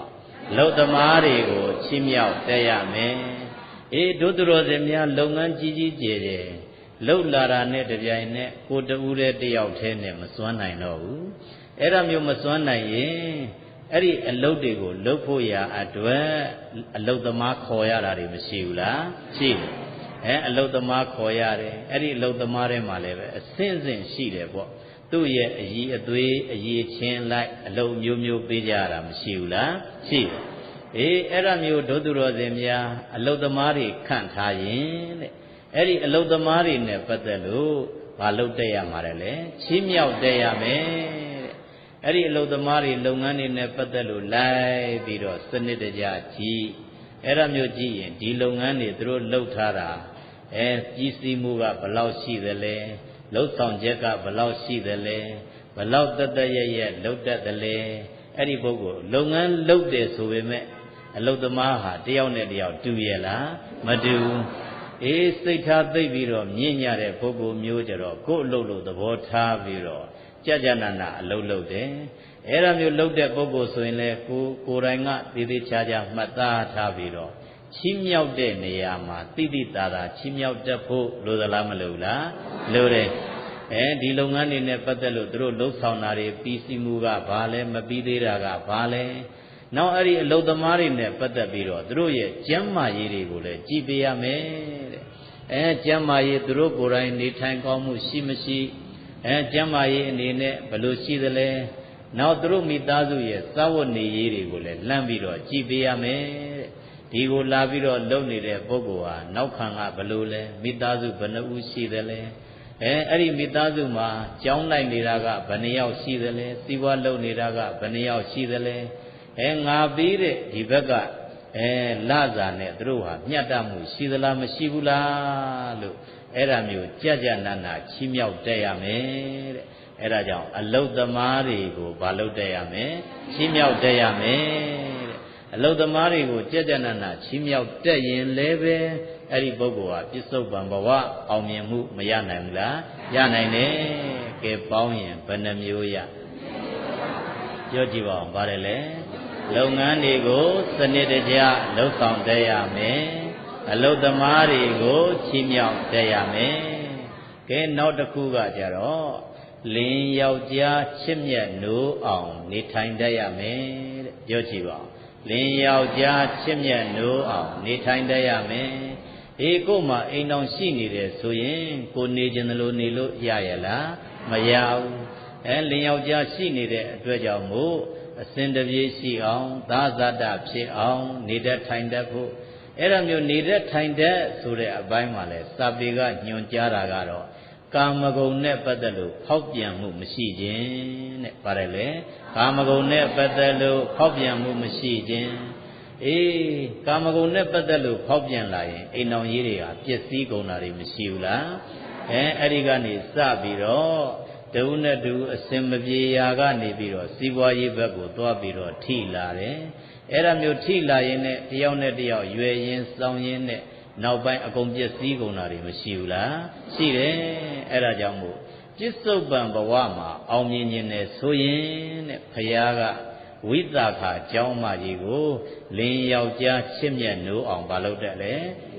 အလုတ်သမားတွေကိုချီးမြှောက်တတ်ရမယ်တို့သူတော်စင်များလုပ်ငန်းကြီးကြီးကျယ်ကျယ်လှုပ်လာတာနဲ့တပြိုင်နက်ကိုတူးတဲ့တယောက်တည်းနဲ့မစွမ်းနိုင်တော့ဘူးအဲ့ဒါမျိုးမစွမ်းနိုင်ရင်အဲ့ဒီအလုတ်တွေကိုလှုပ်ဖို့ရာအတွက်အလုတ်သမားခေါ်ရတာတွေမရှိဘူးလားရှိတယ်အလုတ်သမားခေါ်ရတယ်အဲ့ဒီအလုတ်သမားထဲမှာလည်းပဲအဆင့်ဆင့်ရှိတယ်ပေါ့သူ့ရဲ့အည်အသွေးအည်ချင်းလိုက်အလုတ်မျိုးမျိုးပေးကြရတာမရှိဘူးလားရှိတယ်အဲ့ဒါမျိုးဒုသူတော်စင်များအလုတ်သမားတွေခန့်ထားရင်တဲ့အဲ့ဒီအလုတ်သမားတွေနဲ့ပတ်သက်လို့မလုပ်တတ်ရမှာလေချီးမြှောက်တတ်ရမယ်အဲ့ဒီအလုတ်သမားတွေလုပ်ငန်းတွေနဲ့ပတ်သက်လို့လိုက်ပြီးတော့စနစ်တကျကြည့်အဲ့ဒါမျိုးကြည့်ရင်ဒီလုပ်ငန်းတွေသူတို့လုပ်ထားတာကြီးစီးမှုကဘယ်လောက်ရှိသလဲလှုပ်ဆောင်ချက်ကဘယ်လောက်ရှိသလဲဘယ်လောက်တသက်ရလုပ်တတ်သလဲအဲ့ဒီပုဂ္ဂိုလ်လုပ်ငန်းလုပ်တယ်ဆိုပေမဲ့အလုတ်သမားဟာတယောက်နဲ့တယောက်တူရဲ့လားမတူဘူးစိတ်ထားသိပြီးတော့မြင့်ညတဲ့ပုဂ္ဂိုလ်မျိုးကြတော့ကိုယ်အလုပ်လို့သဘောထားပြီးတော့ကြကြနာနာအလုပ်လုပ်တယ်အဲ့ဒါမျိုးလုပ်တဲ့ပုဂ္ဂိုလ်ဆိုရင်လေကိုယ်တိုင်ကသေသေးချာချာမှတ်သားထားပြီးတော့ချီးမြှောက်တဲ့နေရာမှာတိတိတသာချီးမြှောက်တတ်ဖို့လိုသလားမလိုလားလိုတယ်ဒီလုပ်ငန်းတွေနဲ့ပတ်သက်လို့သူတို့လှုပ်ဆောင်တာတွေပြီးစီးမှုကဘာလဲမပြီးသေးတာကဘာလဲနောက်အဲ့ဒီအလုပ်သမားတွေနဲ့ပတ်သက်ပြီးတော့သူတို့ရဲ့ကျန်းမာရေးတွေကိုလည်းကြည့်ပေးရမယ်တဲ့ကျန်းမာရေးသူတို့ကိုယ်တိုင်နေထိုင်ကောင်းမှုရှိမရှိကျန်းမာရေးအနေနဲ့ဘယ်လိုရှိသလဲနောက်သူတို့မိသားစုရဲ့စာဝတ်နေရေးတွေကိုလည်းလှမ်းပြီးတော့ကြည့်ပေးရမယ်တဲ့ဒီကိုလာပြီးတော့လုပ်နေတဲ့ပုဂ္ဂိုလ်ဟာနောက်ခံကဘယ်လိုလဲမိသားစုဘယ်နှဦးရှိသလဲအဲ့ဒီမိသားစုမှာကြောင်းလိုက်နေတာကဘယ်နှယောက်ရှိသလဲစီးပွားလုပ်နေတာကဘယ်နှယောက်ရှိသလဲငါပြီးတဲ့ဒီဘက်ကလစာနဲ့သူတို့ဟာမျှတမှုရှိသလားမရှိဘူးလားလို့အဲ့ဒါမျိုးကြကြနာနာချီးမြှောက်တတ်ရမယ်တဲ့အဲ့ဒါကြောင့်အလုတ်သမားတွေကိုဘာလုပ်တတ်ရမယ်ချီးမြှောက်တတ်ရမယ်တဲ့အလုတ်သမားတွေကိုကြကြနာနာချီးမြှောက်တတ်ရင်လည်းပဲအဲ့ဒီပုဂ္ဂိုလ်ဟာပြစ္ဆုတ်ပံဘဝအောင်မြင်မှုမရနိုင်ဘူးလားရနိုင်တယ်ကဲပေါင်းရင်ဘယ်နှမျိုးရပြောကြည့်ပါဦးပါတယ်လေလုပ်ငန်းတွေကိုစနစ်တကျလှုပ်ဆောင်တတ်ရမယ်အလုတ်သမားတွေကိုချီးမြှောက်တတ်ရမယ်ကဲနောက်တစ်ခုကကြတော့လင်းယောက်ျားချစ်မြတ်နိုးအောင်နေထိုင်တတ်ရမယ်တဲ့ပြောကြည့်ပါဦးလင်းယောက်ျားချစ်မြတ်နိုးအောင်နေထိုင်တတ်ရမယ်ကို့မှာအိမ်တော်ရှိနေတယ်ဆိုရင်ကိုနေခြင်းလို့နေလို့ရရလားမရဘူးလင်းယောက်ျားရှိနေတဲ့အတွက်ကြောင့်မို့အစဉ်တပြေးရှိအောင်သာဇတဖြစ်အောင်နေတတ်ထိုင်တတ်ဖို့အဲ့ဒါမျိုးနေတတ်ထိုင်တတ်ဆိုတဲ့အပိုင်းမှာလဲစာပေကညွှန်ကြားတာကတော့ ကာမဂုဏ်နဲ့ပတ်သက်လို့ဖောက်ပြန်မှုမရှိခြင်းတဲ့ပါတယ်လေကာမဂုဏ်နဲ့ပတ်သက်လို့ဖောက်ပြန်မှုမရှိခြင်းကာမဂုဏ်နဲ့ပတ်သက်လို့ဖောက်ပြန်လာရင်အိမ်တော်ကြီးတွေကပျက်စီးကုန်တာတွေမရှိဘူးလားအဲ့ဒီကနေစပြီးတော့တဝုနဲ့တူအစင်မပြေရာကနေပြီးတော့စီးပွားရေးဘက်ကိုသွားပြီးတော့ထိလာတယ်အဲ့ဒါမျိုးထိလာရင်နဲ့တယောက်နဲ့တယောက်ရွယ်ရင်စောင်းရင်နဲ့နောက်ပိုင်းအကုန်ပျက်စီးကုန်တာတွေမရှိဘူးလားရှိတယ်အဲ့ဒါကြောင့်မို့ပြစ္ဆုတ်ပံဘဝမှာအောင်မြင်ခြင်းနဲ့ဆိုရင်တဲ့ဘုရားကဝိသခာကျောင်းမကြီးကိုလင်းယောက်ျားချစ်မြတ်နိုးအောင်မလုပ်တတ်လေ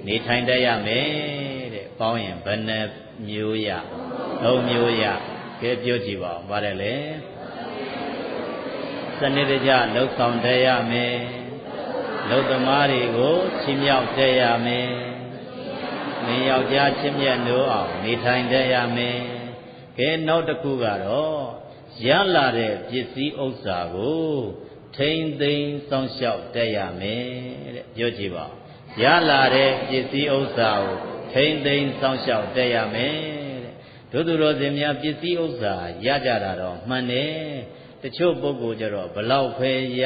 နေထိုင်တတ်ရမယ်တဲ့ပေါင်းရင်ဘယ်နှမျိုးရ၃မျိုးရကဲပြောကြည့်ပါဦးပါတယ်လေစနစ်တကျလှုပ်ဆောင်တတ်ရမယ်လှုပ်သမားတွေကိုချီးမြှောက်တတ်ရမယ်လင်းယောက်ျားချစ်မြတ်နိုးအောင်နေထိုင်တတ်ရမယ်ကဲနောက်တစ်ခုကတော့ရလာတဲ့ပစ္စည်းဥစ္စာကိုထိမ့်သိမ်းစောင့်ရှောက်တတ်ရမယ်တဲ့ပြောကြည့်ပါရလာတဲ့ပစ္စည်းဥစ္စာကိုထိမ့်သိမ်းစောင့်ရှောက်တတ်ရမယ်တဲ့တို့သူတော်စင်များပစ္စည်းဥစ္စာရကြတာတော့မှန်တယ်တချို့ပုဂ္ဂိုလ်ကြတော့ဘလောက်ပဲရ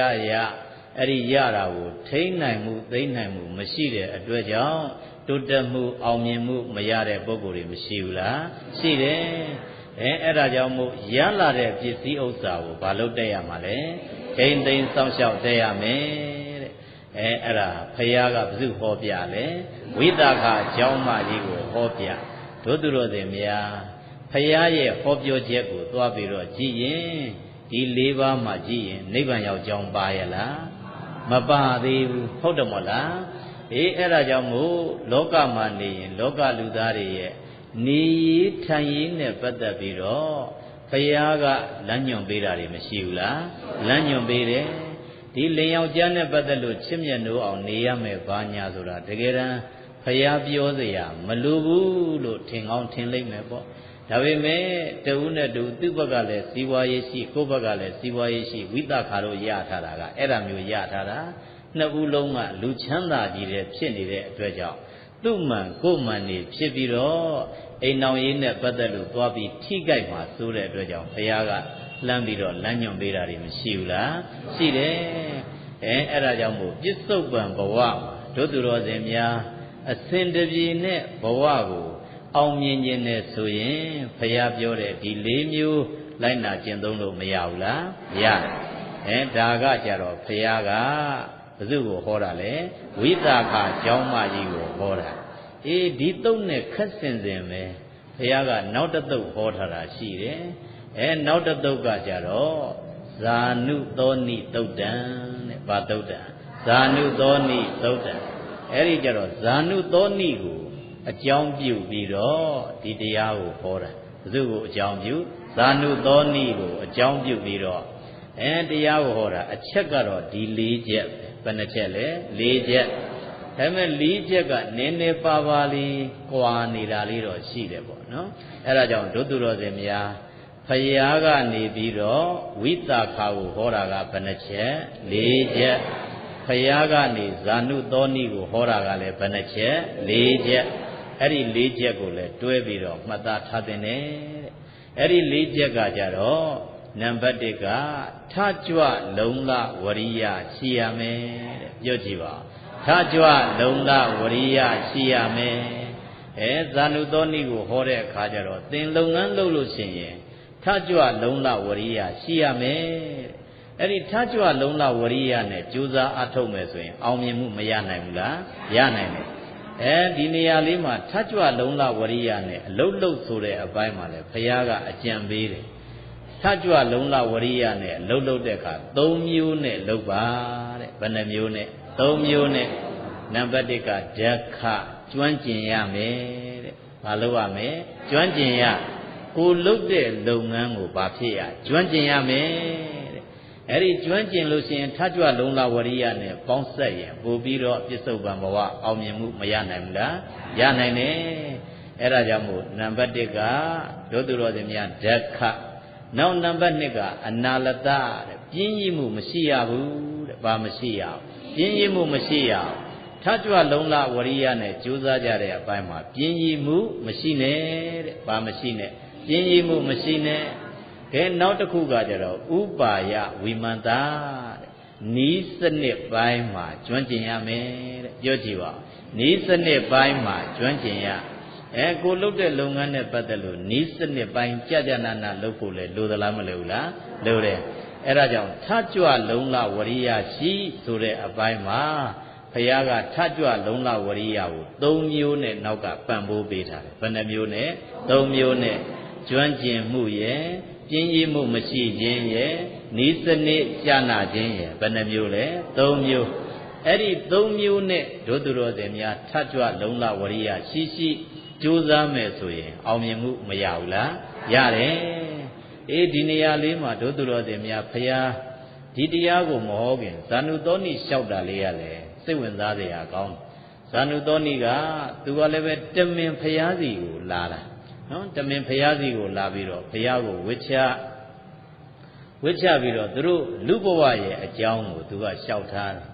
အဲ့ဒီရတာကိုထိမ့်နိုင်မှုသိမ့်နိုင်မှုမရှိတဲ့အတွက်ကြောင့်တိုးတက်မှုအောင်မြင်မှုမရတဲ့ပုဂ္ဂိုလ်တွေမရှိဘူးလားရှိတယ်အဲ့ဒါကြောင့်မို့ရလာတဲ့ပစ္စည်းဥစ္စာကိုဘာလို့တက်ရမှာလဲထိမ့်သိမ်းစောင့်ရှောက်တက်ရမယ်တဲ့အဲ့ဒါဖယားကဘု து ဟောပြလဲဝိသခာကျောင်းမကြီးကိုဟောပြတို့သူတော်စင်များဖယားရဲ့ဟောပြောချက်ကိုသွားပြီးတော့ကြည့်ရင်ဒီ၄ပါးမှာကြည့်ရင်နိဗ္ဗာန်ရောက်ကြောင်းပါရလားမပါသေးဘူးဟုတ်တယ်မို့လားအဲ့ဒါကြောင့်မို့လောကမှာနေရင်လောကလူသားတွေရဲ့နေရေးထိုင်ရေးနဲ့ပတ်သက်ပြီးတော့ဘုရားကလမ်းညွှန်ပေးတာတွေမရှိဘူးလားလမ်းညွှန်ပေးတယ်ဒီလင်ယောက်ျားနဲ့ပတ်သက်လို့ချစ်မြတ်နိုးအောင်နေရမယ်ဘာညာဆိုတာတကယ်တမ်းဘုရားပြောစရာမလိုဘူးလို့ထင်ကောင်းထင်လိမ့်မယ်ပေါ့ဒါပေမဲ့တဦးနဲ့တူသူ့ဘက်ကလည်းစီးပွားရေးရှိကိုယ့်ဘက်ကလည်းစီးပွားရေးရှိဝိသခါတို့ရထားတာကအဲ့ဒါမျိုးရထားတာနှစ်ဦးလုံးကလူချမ်းသာကြီးတဲ့ဖြစ်နေတဲ့အတွက်ကြောင့်သူ့မှန်ကိုယ်မှန်နေဖြစ်ပြီးတော့အိမ်တော်ရေးနဲ့ပတ်သက်လို့သွားပြီးထိကြိုက်မှာစိုးတဲ့အတွက်ကြောင့်ဘုရားကလှမ်းပြီးတော့လမ်းညွှန်ပေးတာတွေမရှိဘူးလားရှိတယ်အဲ့ဒါကြောင့်မို့ပြစ္ဆုတ်ပံဘဝတို့သူတော်စင်များအစဉ်တပြေနဲ့ဘဝကိုအောင်မြင်ခြင်းနဲ့ဆိုရင်ဘုရားပြောတဲ့ဒီ၄မျိုးလိုက်နာကျင့်သုံးလို့မရဘူးလားရတယ်ဒါကကြတော့ဘုရားကဘု து ကိုဟောတာလေဝိသခာကျောင်းမကြီးကိုဟောတာဒီတုတ်နဲ့ခက်စင်စင်ပဲဘုရားကနောက်တစ်တုတ်ဟောထားတာရှိတယ်နောက်တစ်တုတ်ကကြတော့ဇာနုသောနိတုတ်တံတဲ့ဘာတုတ်တံဇာနုသောနိတုတ်တံအဲ့ဒီကြတော့ဇာနုသောနိကိုအကြောင်းပြုပြီးတော့ဒီတရားကိုဟောတာဘု து ကိုအကြောင်းပြုဇာနုသောနိကိုအကြောင်းပြုပြီးတော့တရားကိုဟောတာအချက်ကတော့ဒီ၄ချက်ဘယ်နှချက်လဲ၄ချက်ဒါပေမဲ့၄ချက်ကနည်းနည်းပါပါလေးကွာနေတာလေးတော့ရှိတယ်ပေါ့နော်အဲ့ဒါကြောင့်ဒုသူတော်စင်များဖယားကနေပြီးတော့ဝိသခာကိုဟောတာကဘယ်နှချက်၄ချက်ဖယားကနေဇာနုသောနိကိုဟောတာကလည်းဘယ်နှချက်၄ချက်အဲ့ဒီ၄ချက်ကိုလည်းတွဲပြီးတော့မှတ်သားထားတဲ့နဲ့အဲ့ဒီ၄ချက်ကကြတော့နံပါတ်1ကထကြွလုံလဝရိယရှိရမယ်တဲ့ပြောကြည့်ပါထကြွလုံလဝရိယရှိရမယ်ဇာနုသောနိကိုဟောတဲ့အခါကျတော့သင်လုပ်ငန်းလုပ်လို့ရှိရင်ထကြွလုံလဝရိယရှိရမယ်အဲ့ဒီထကြွလုံလဝရိယနဲ့ကြိုးစားအထုတ်မယ်ဆိုရင်အောင်မြင်မှုမရနိုင်ဘူးလားရနိုင်တယ်ဒီနေရာလေးမှာထကြွလုံလဝရိယနဲ့အလုတ်လုတ်ဆိုတဲ့အပိုင်းမှာလဲဘုရားကအကြံပေးတယ်ထကြွလုံလဝရိယနဲ့အလုတ်လုတ်တဲ့အခါ၃မျိုးနဲ့လုပ်ပါတဲ့ဘယ်နှမျိုးနဲ့၃မျိုးနဲ့နံပါတ်1ကဓက္ခကျွမ်းကျင်ရမယ်တဲ့ဘာလုပ်ရမလဲကျွမ်းကျင်ရကိုလုပ်တဲ့လုပ်ငန်းကိုဘာဖြစ်ရကျွမ်းကျင်ရမယ်တဲ့အဲ့ဒီကျွမ်းကျင်လို့ရှိရင်ထကြွလုံလဝရိယနဲ့ပေါင်းဆက်ရင်ပို့ပြီးတော့ပြစ္ဆုတ်ပံဘဝအောင်မြင်မှုမရနိုင်ဘူးလားရနိုင်တယ်အဲ့ဒါကြောင့်မို့နံပါတ်1ကဒုသူတော်စင်များဓက္ခနောက်နံပါတ်2ကအနာလတတဲ့ပြင်းရည်မှုမရှိရဘူးတဲ့ဘာမရှိရအောင်ပြင်းရည်မှုမရှိရအောင်ထ ထကြွလုံးလဝရိယနဲ့ကြိုးစားကြတဲ့အပိုင်းမှာပြင်းကြီးမှုမရှိနဲ့တဲ့ဘာမရှိနဲ့ပြင်းကြီးမှုမရှိနဲ့ကဲနောက်တစ်ခုကကြတော့ဥပါယဝိမန္တာတဲ့နီးစနစ်ပိုင်းမှာကျွမ်းကျင်ရမယ်တဲ့ပြောကြည့်ပါနီးစနစ်ပိုင်းမှာကျွမ်းကျင်ရကိုလုပ်တဲ့လုပ်ငန်းနဲ့ပတ်သက်လို့နီးစနစ်ပိုင်းကြနာနာလုပ်ဖို့လေလိုသလားမလိုဘူးလားလိုတယ်အဲ့ဒါကြောင့်ထကြွလုံးလဝရိယရှိဆိုတဲ့အပိုင်းမှာဘုရားကထကြွလုံးလဝရိယကို၃မျိုးနဲ့နောက်ကပံ့ပိုးပေးထားတယ်ဘယ်နှမျိုးနဲ့၃မျိုးနဲ့ကျွမ်းကျင်မှုရဲ့ပြင်းကြီးမှုမရှိခြင်းရဲ့နီးစနစ်ကြနာခြင်းရဲ့ဘယ်နှမျိုးလဲ၃မျိုးအဲ့ဒီ၃မျိုးနဲ့ဒုသူတော်စင်များထကြွလုံးလဝရိယရှိကြိုးစားမယ်ဆိုရင်အောင်မြင်မှုမရဘူးလားရတယ်ဒီနေရာလေးမှာဒုသူတော်စင်များဖရာဒီတရားကိုမဟောခင်ဇာနုသောဏိလျှောက်တာလေးရလဲစိတ်ဝင်စားစရာကောင်းဇာနုသောဏိကသူကလည်းပဲတမင်ဖရာစီကိုလာတာနော်တမင်ဖရာစီကိုလာပြီးတော့ဖရာကိုဝိချပြီးတော့သူတို့လူဘဝရဲ့အကြောင်းကိုသူကလျှောက်ထားတယ်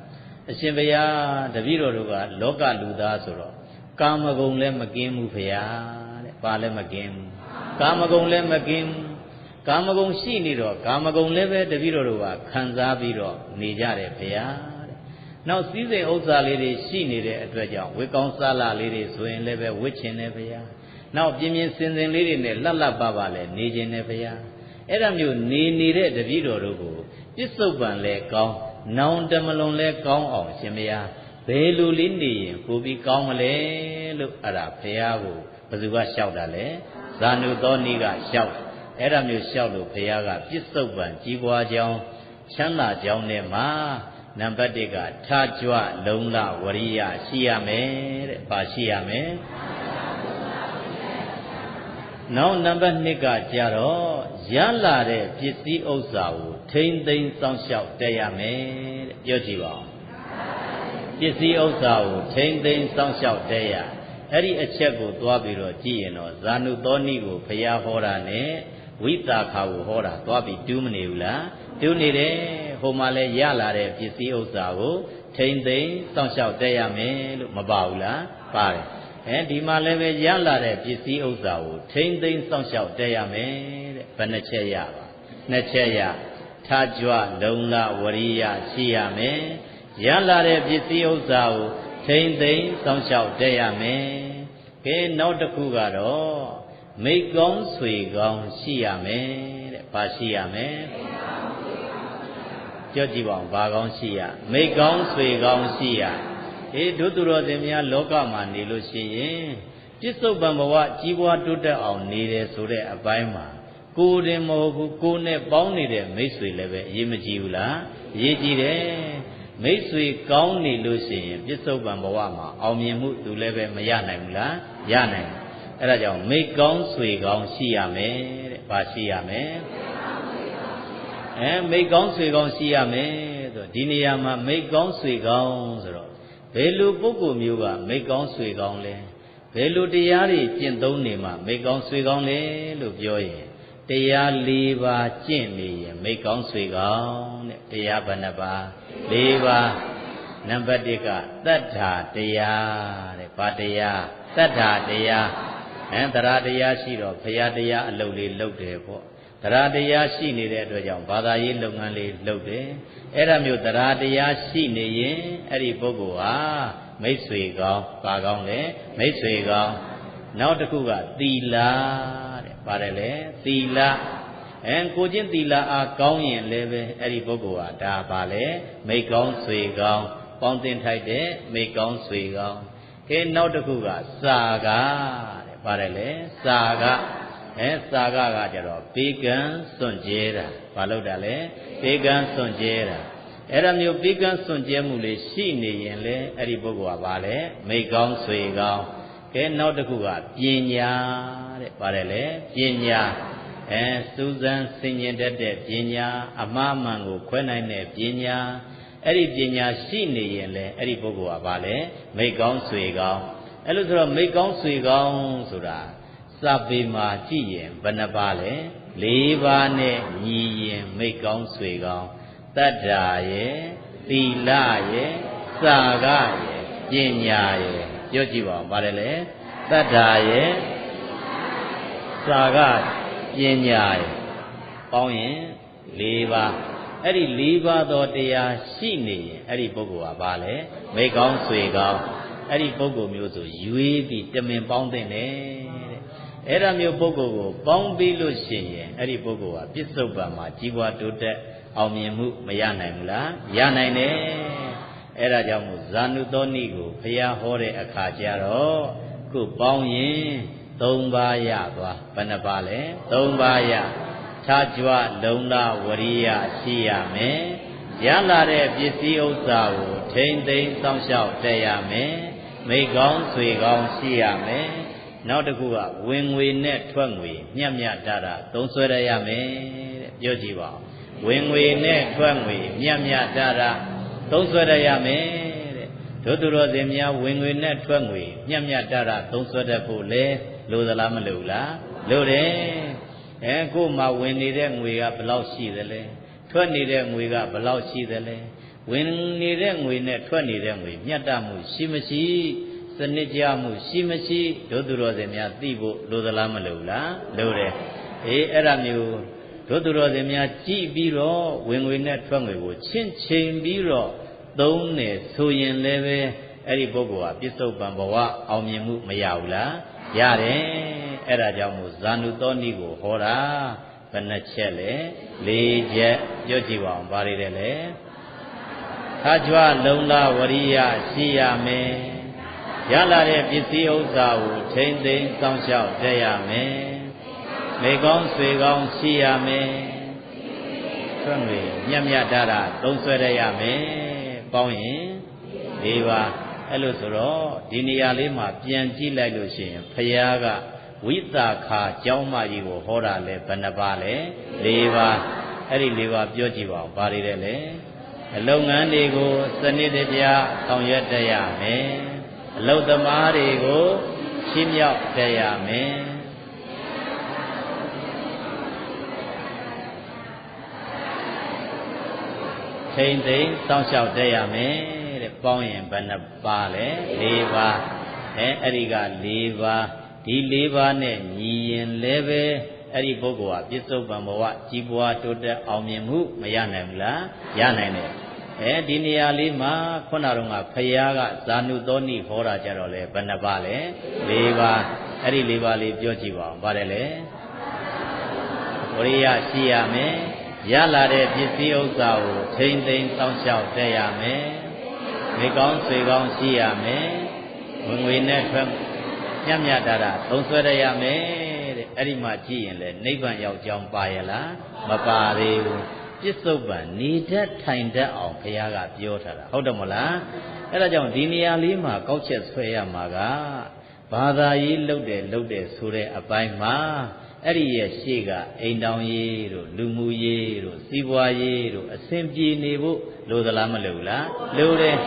အရှင်ဘုရားတပည့်တော်တို့ကလောကလူသားဆိုတော့ကာမဂုဏ်လည်းမကင်းဘူးဖရာတဲ့ဘာလည်းမကင်းဘူးကာမဂုဏ်လည်းမကင်းဘူးကာမဂုဏ်ရှိနေတော့ကာမဂုဏ်လည်းပဲတပည့်တော်တို့ကခံစားပြီးတော့နေကြတယ်ဖရာတဲ့နောက်စည်းစိမ်ဥစ္စာလေးတွေရှိနေတဲ့အတွက်ကြောင့်ဝေကောင်းစားလာလေးတွေဆိုရင်လည်းပဲဝစ်ချင်တယ်ဖရာနောက်ပြင်းပြင်းစင်စင်လေးတွေနဲ့လှလှပပလည်းနေခြင်းတယ်ဖရာအဲ့ဒါမျိုးနေတဲ့တပည့်တော်တို့ကိုပြစ္ဆုတ်ပံလဲကောင်းနောင်တမလွန်လဲကောင်းအောင်ရှင်ဘုရားဘယ်လိုလေးနေရင်ပိုပြီးကောင်းမလဲလို့အဲ့ဒါဘုရားကိုဘယ်သူကလျှောက်တာလဲဇာနုသောဏိကလျှောက်အဲ့ဒါမျိုးလျှောက်လို့ဘုရားကပြစ္ဆုတ်ပံကြီးပွားကြောင်းချမ်းသာကြောင်းနဲ့မှာနံပါတ်1ကထကြွလုံးလဝရိယရှိရမယ်တဲ့ဘာရှိရမယ်နောက်နံပါတ်2ကကြတော့ရလာတဲ့ပစ္စည်းဥစ္စာကိုထိမ့်သိမ်းစောင့်ရှောက်တတ်ရမယ်တဲ့ပြောကြည့်ပါဦးပစ္စည်းဥစ္စာကိုထိမ့်သိမ်းစောင့်ရှောက်တတ်ရအဲ့ဒီအချက်ကိုသွားပြီးတော့ကြည့်ရင်တော့ဇာနုသောဏိကိုဘုရားဟောတာနဲ့ဝိတာခါကိုဟောတာသွားပြီးတူးမနေဘူးလားတူးနေတယ်ဟိုမှာလဲရလာတဲ့ပစ္စည်းဥစ္စာကိုထိမ့်သိမ်းစောင့်ရှောက်တတ်ရမယ်လို့မပါဘူးလားပါတယ်ဒီမှာလည်းပဲရလာတဲ့ပစ္စည်းဥစ္စာကိုထိမ့်သိမ်းစောင့်ရှောက်တတ်ရမယ်တဲ့ဘယ်နှချက်ရပါနှစ်ချက်ရထကြွလုံးလဝရိယရှိရမယ်ရလာတဲ့ပစ္စည်းဥစ္စာကိုထိမ့်သိမ်းစောင့်ရှောက်တတ်ရမယ်ကဲနောက်တစ်ခုကတော့မိတ်ကောင်းဆွေကောင်းရှိရမယ်တဲ့ဘာရှိရမယ်ကြောက်ကြည့်ပါဦးဘာကောင်းရှိရမိတ်ကောင်းဆွေကောင်းရှိရဒုသူတော်စင်များလောကမှာနေလို့ရှိရင်ပြစ္ဆုတ်ပံဘဝကြီးပွားတိုးတက်အောင်နေတယ်ဆိုတဲ့အပိုင်းမှာကိုယ်တင်မဟုတ်ဘူးကိုယ်နဲ့ပေါင်းနေတဲ့မိတ်ဆွေလည်းပဲအရေးမကြီးဘူးလားအရေးကြီးတယ်မိတ်ဆွေကောင်းနေလို့ရှိရင်ပြစ္ဆုတ်ပံဘဝမှာအောင်မြင်မှုသူလည်းပဲမရနိုင်ဘူးလားရနိုင်အဲ့ဒါကြောင့်မိတ်ကောင်းဆွေကောင်းရှိရမယ်တဲ့ဘာရှိရမယ်မိတ်ကောင်းဆွေကောင်းရှိရမယ်ဆိုဒီနေရာမှာမိတ်ကောင်းဆွေကောင်းဆိုတော့ဘယ်လိုပုဂ္ဂိုလ်မျိုးကမိတ်ကောင်းဆွေကောင်းလဲဘယ်လိုတရားတွေကျင့်သုံးနေမှမိတ်ကောင်းဆွေကောင်းလဲလို့ပြောရင်တရား၄ပါးကျင့်နေရင်မိတ်ကောင်းဆွေကောင်းတဲ့တရားဘယ်နှပါး၄ပါးနံပါတ်1ကသတ္ထာတရားတဲ့ဘာတရားသတ္ထာတရားတရားတရားရှိတော့ဘုရားတရားအလုပ်လေးလုပ်တယ်ပေါ့တရားတရားရှိနေတဲ့အတွက်ကြောင့်ဘာသာရေးလုပ်ငန်းလေးလုပ်တယ်အဲ့ဒါမျိုးတရားတရားရှိနေရင်အဲ့ဒီပုဂ္ဂိုလ်ဟာမိတ်ဆွေကောင်းပါကောင်းလေမိတ်ဆွေကောင်းနောက်တစ်ခုကသီလတဲ့ပါတယ်လေသီလကိုချင်းသီလအားကောင်းရင်လည်းပဲအဲ့ဒီပုဂ္ဂိုလ်ဟာဒါပါလေမိတ်ကောင်းဆွေကောင်းပေါင်းတင်ထိုက်တဲ့မိတ်ကောင်းဆွေကောင်းကဲနောက်တစ်ခုကစာကတဲ့ပါတယ်လေစာကစာကကြတော့ပေကံစွန့်ကြဲတာဘာလို့တာလဲပေကံစွန့်ကြဲတာအဲ့ဒါမျိုးပေကံစွန့်ကြဲမှုလေးရှိနေရင်လေအဲ့ဒီပုဂ္ဂိုလ်ကဘာလဲမိတ်ကောင်းဆွေကောင်းကဲနောက်တစ်ခုကပညာတဲ့ပါတယ်လေပညာစူးစမ်းဆင်ခြင်တတ်တဲ့ပညာအမှားမှန်ကိုခွဲနိုင်တဲ့ပညာအဲ့ဒီပညာရှိနေရင်လေအဲ့ဒီပုဂ္ဂိုလ်ကဘာလဲမိတ်ကောင်းဆွေကောင်းအဲ့လိုဆိုတော့မိတ်ကောင်းဆွေကောင်းဆိုတာစာပေမှာကြည့်ရင်ဘယ်နှပါလဲ၄ပါးနဲ့ညီရင်မိတ်ကောင်းဆွေကောင်းတတ္တာရဲ့သီလရဲ့စာကရဲ့ ပညာရဲ့ပြောကြည့်ပါဦးပါတယ်လေတတ္ထာရဲ့စာကပညာရဲ့ပေါင်းရင်၄ပါးအဲ့ဒီ၄ပါးသောတရားရှိနေရင်အဲ့ဒီပုဂ္ဂိုလ်ကဘာလဲမိကောင်းဆွေကောင်းအဲ့ဒီပုဂ္ဂိုလ်မျိုးဆိုရွေးပြီးတမင်ပေါင်းတဲ့နဲ့အဲ့ဒါမျိုးပုဂ္ဂိုလ်ကိုပေါင်းပြီးလို့ရှိရင်အဲ့ဒီပုဂ္ဂိုလ်ကပြစ္ဆုတ်ပံမှာကြီးပွားတိုးတက်အောင်မြင်မှုမရနိုင်ဘူးလားရနိုင်တယ်အဲ့ဒါကြောင့်မို့ဇာနုသောနိကိုဘုရားဟောတဲ့အခါကျတော့ခုပေါင်းရင်၃ပါးရသွားဘယ်နှပါလဲ၃ပါးရထားကြွလုံလဝရိယရှိရမယ်ရလာတဲ့ပစ္စည်းဥစ္စာကိုထိမ့်သိမ်းစောင့်ရှောက်တည်ရမယ်မိကောင်းဆွေကောင်းရှိရမယ်နောက်တစ်ခုကဝင်ငွေနဲ့ထွက်ငွေမျက်မျှတတာသုံးစွဲရရမယ်တဲ့ပြောကြည့်ပါဦးဝင်ငွေနဲ့ထွက်ငွေမျက်မျှတတာသုံးစွဲရရမယ်တဲ့တို့သူတော်စင်များဝင်ငွေနဲ့ထွက်ငွေမျက်မျှတတာသုံးစွဲတတ်ဖို့လေလိုသလားမလိုလားလိုတယ်ကို့မှာဝင်နေတဲ့ငွေကဘယ်လောက်ရှိသလဲထွက်နေတဲ့ငွေကဘယ်လောက်ရှိသလဲဝင်နေတဲ့ငွေနဲ့ထွက်နေတဲ့ငွေမျှတမှုရှိမရှိစနစ်ကြမှုရှိမရှိတို့သူတော်စင်များသိဖို့လိုသလားမလိုလားလိုတယ်အဲ့ဒါမျိုးတို့သူတော်စင်များကြည့်ပြီးတော့ဝင်ငွေနဲ့ထွက်ငွေကိုချင့်ချိန်ပြီးတော့သုံးနေဆိုရင်လည်းပဲအဲ့ဒီပုဂ္ဂိုလ်ဟာပြစ္ဆုတ်ပံဘဝအောင်မြင်မှုမရဘူးလားရတယ်အဲ့ဒါကြောင့်မို့ဇာနုသောနိကိုဟောတာဘယ်နှချက်လဲ၄ချက်ပြောကြည့်ပါဦးဘာတွေလဲထားကြွလုံလဝရိယရှိရမယ်ရလာတဲ့ပစ္စည်းဥစ္စာကိုထိမ့်သိမ်းစောင့်ရှောက်တည်ရမယ်မိကောင်းဆွေကောင်းရှိရမယ်ဆွမ်းတွေမျက်မျှတတာသုံးစွဲရမယ်ပေါင်းရင်၄ပါးအဲ့လိုဆိုတော့ဒီနေရာလေးမှာပြန်ကြည့်လိုက်လို့ရှိရင်ဖယားကဝိသခာကျောင်းမကြီးကိုဟောတာလဲဘယ်နှပါလဲ၄ပါးအဲ့ဒီ၄ပါးပြောကြည့်ပါဦးဘာတွေလဲအလုပ်ငန်းတွေကိုစနစ်တကျဆောင်ရွက်တတ်ရမယ်အလုပ်သမားတွေကိုရှင်းမြောက်တတ်ရမယ်ထိမ့်သိမ်းစောင့်ရှောက်တတ်ရမယ်တဲ့ပေါင်းရင်ဘယ်နှပါလဲ၄ပါးအဲ့ဒီက၄ပါးဒီ၄ပါးနဲ့ညီရင်လည်းပဲအဲ့ဒီပုဂ္ဂိုလ်ဟာပြစ္ဆုတ်ပံဘဝကြီးပွားတိုးတက်အောင်မြင်မှုမရနိုင်ဘူးလားရနိုင်တယ်ဒီနေရာလေးမှာခုနကတော့ဖယားကဇာနုသောနိဟောတာကြတော့လေဘယ်နှပါလဲ၄ပါးအဲ့ဒီ၄ပါးလေးပြောကြည့်ပါဦးပါတယ်လေဝရိယရှိရမယ်ရလာတဲ့ပစ္စည်းဥစ္စာကိုထိမ့်သိမ်းစောင့်ရှောက်တည်ရမယ်မိကောင်းဆွေကောင်းရှိရမယ်ဝင်ငွေနဲ့ထွက်မျက်မျှတတာသုံးစွဲရမယ်တဲ့အဲ့ဒီမှာကြည့်ရင်လေနိဗ္ဗာန်ရောက်ကြောင်းပါရလားမပါသေးဘူးပြစ္ဆုတ်ပံနေတတ်ထိုင်တတ်အောင်ဘုရားကပြောထားတာဟုတ်တယ်မလားအဲ့ဒါကြောင့်ဒီနေရာလေးမှာကောက်ချက်ဆွဲရမှာကဘာသာရေးလုပ်တယ်ဆိုတဲ့အပိုင်းမှာအဲ့ဒီရဲ့ရှေ့ကအိမ်တောင်ရေးတို့လူမှုရေးတို့စီးပွားရေးတို့အစဉ်ပြေနေဖို့လိုသလားမလိုဘူးလားလိုတယ်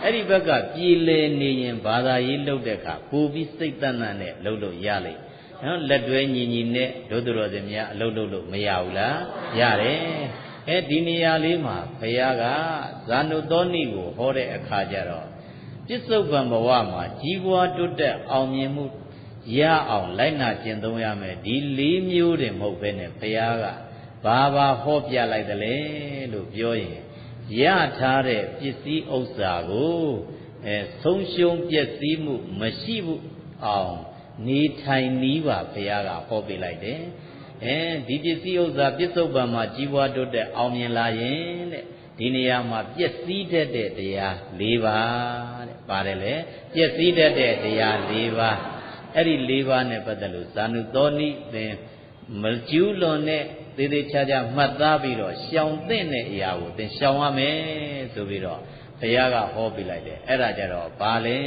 အဲ့ဒီဘက်ကပြည်လေနေရင်ဘာသာရေးလုပ်တဲ့အခါပူပြီးစိတ်တန်တန်နဲ့လုပ်လို့ရလိမ့်နော်လက်တွဲညီညီနဲ့ဒုသူတော်စင်များအလုပ်လုပ်လို့မရဘူးလားရတယ်ဒီနေရာလေးမှာဘုရားကဇာနုသောနိကိုဟောတဲ့အခါကျတော့ပြစ္ဆုတ်ပံဘဝမှာကြီးပွားတိုးတက်အောင်မြင်မှုရအောင်လိုက်နာကျင့်သုံးရမယ်ဒီ၄မျိုးတည်းမဟုတ်ဘဲနဲ့ဘုရားကဘာဟောပြလိုက်တယ်လေလို့ပြောရင်ရထားတဲ့ပစ္စည်းဥစ္စာကိုဆုံးရှုံးပျက်စီးမှုမရှိဘူးအောင်နေထိုင်နီးပါဘုရားကဟောပြလိုက်တယ်ဒီပစ္စည်းဥစ္စာပြစ္ဆုတ်ပံမှာကြီးပွားတိုးတက်အောင်မြင်လာရင်တဲ့ဒီနေရာမှာပျက်စီးတတ်တဲ့တရား၄ပါးတဲ့ပါတယ်လေပျက်စီးတတ်တဲ့တရား၄ပါးအဲ့ဒီ၄ပါးနဲ့ပတ်သက်လို့ဇာနုသောနိသင်မကျူးလွန်တဲ့သေးသေးချာချာမှတ်သားပြီးတော့ရှောင်သင့်တဲ့အရာကိုသင်ရှောင်ရမယ်ဆိုပြီးတော့ဘုရားကဟောပြလိုက်တယ်အဲ့ဒါကြတော့ဘာလဲ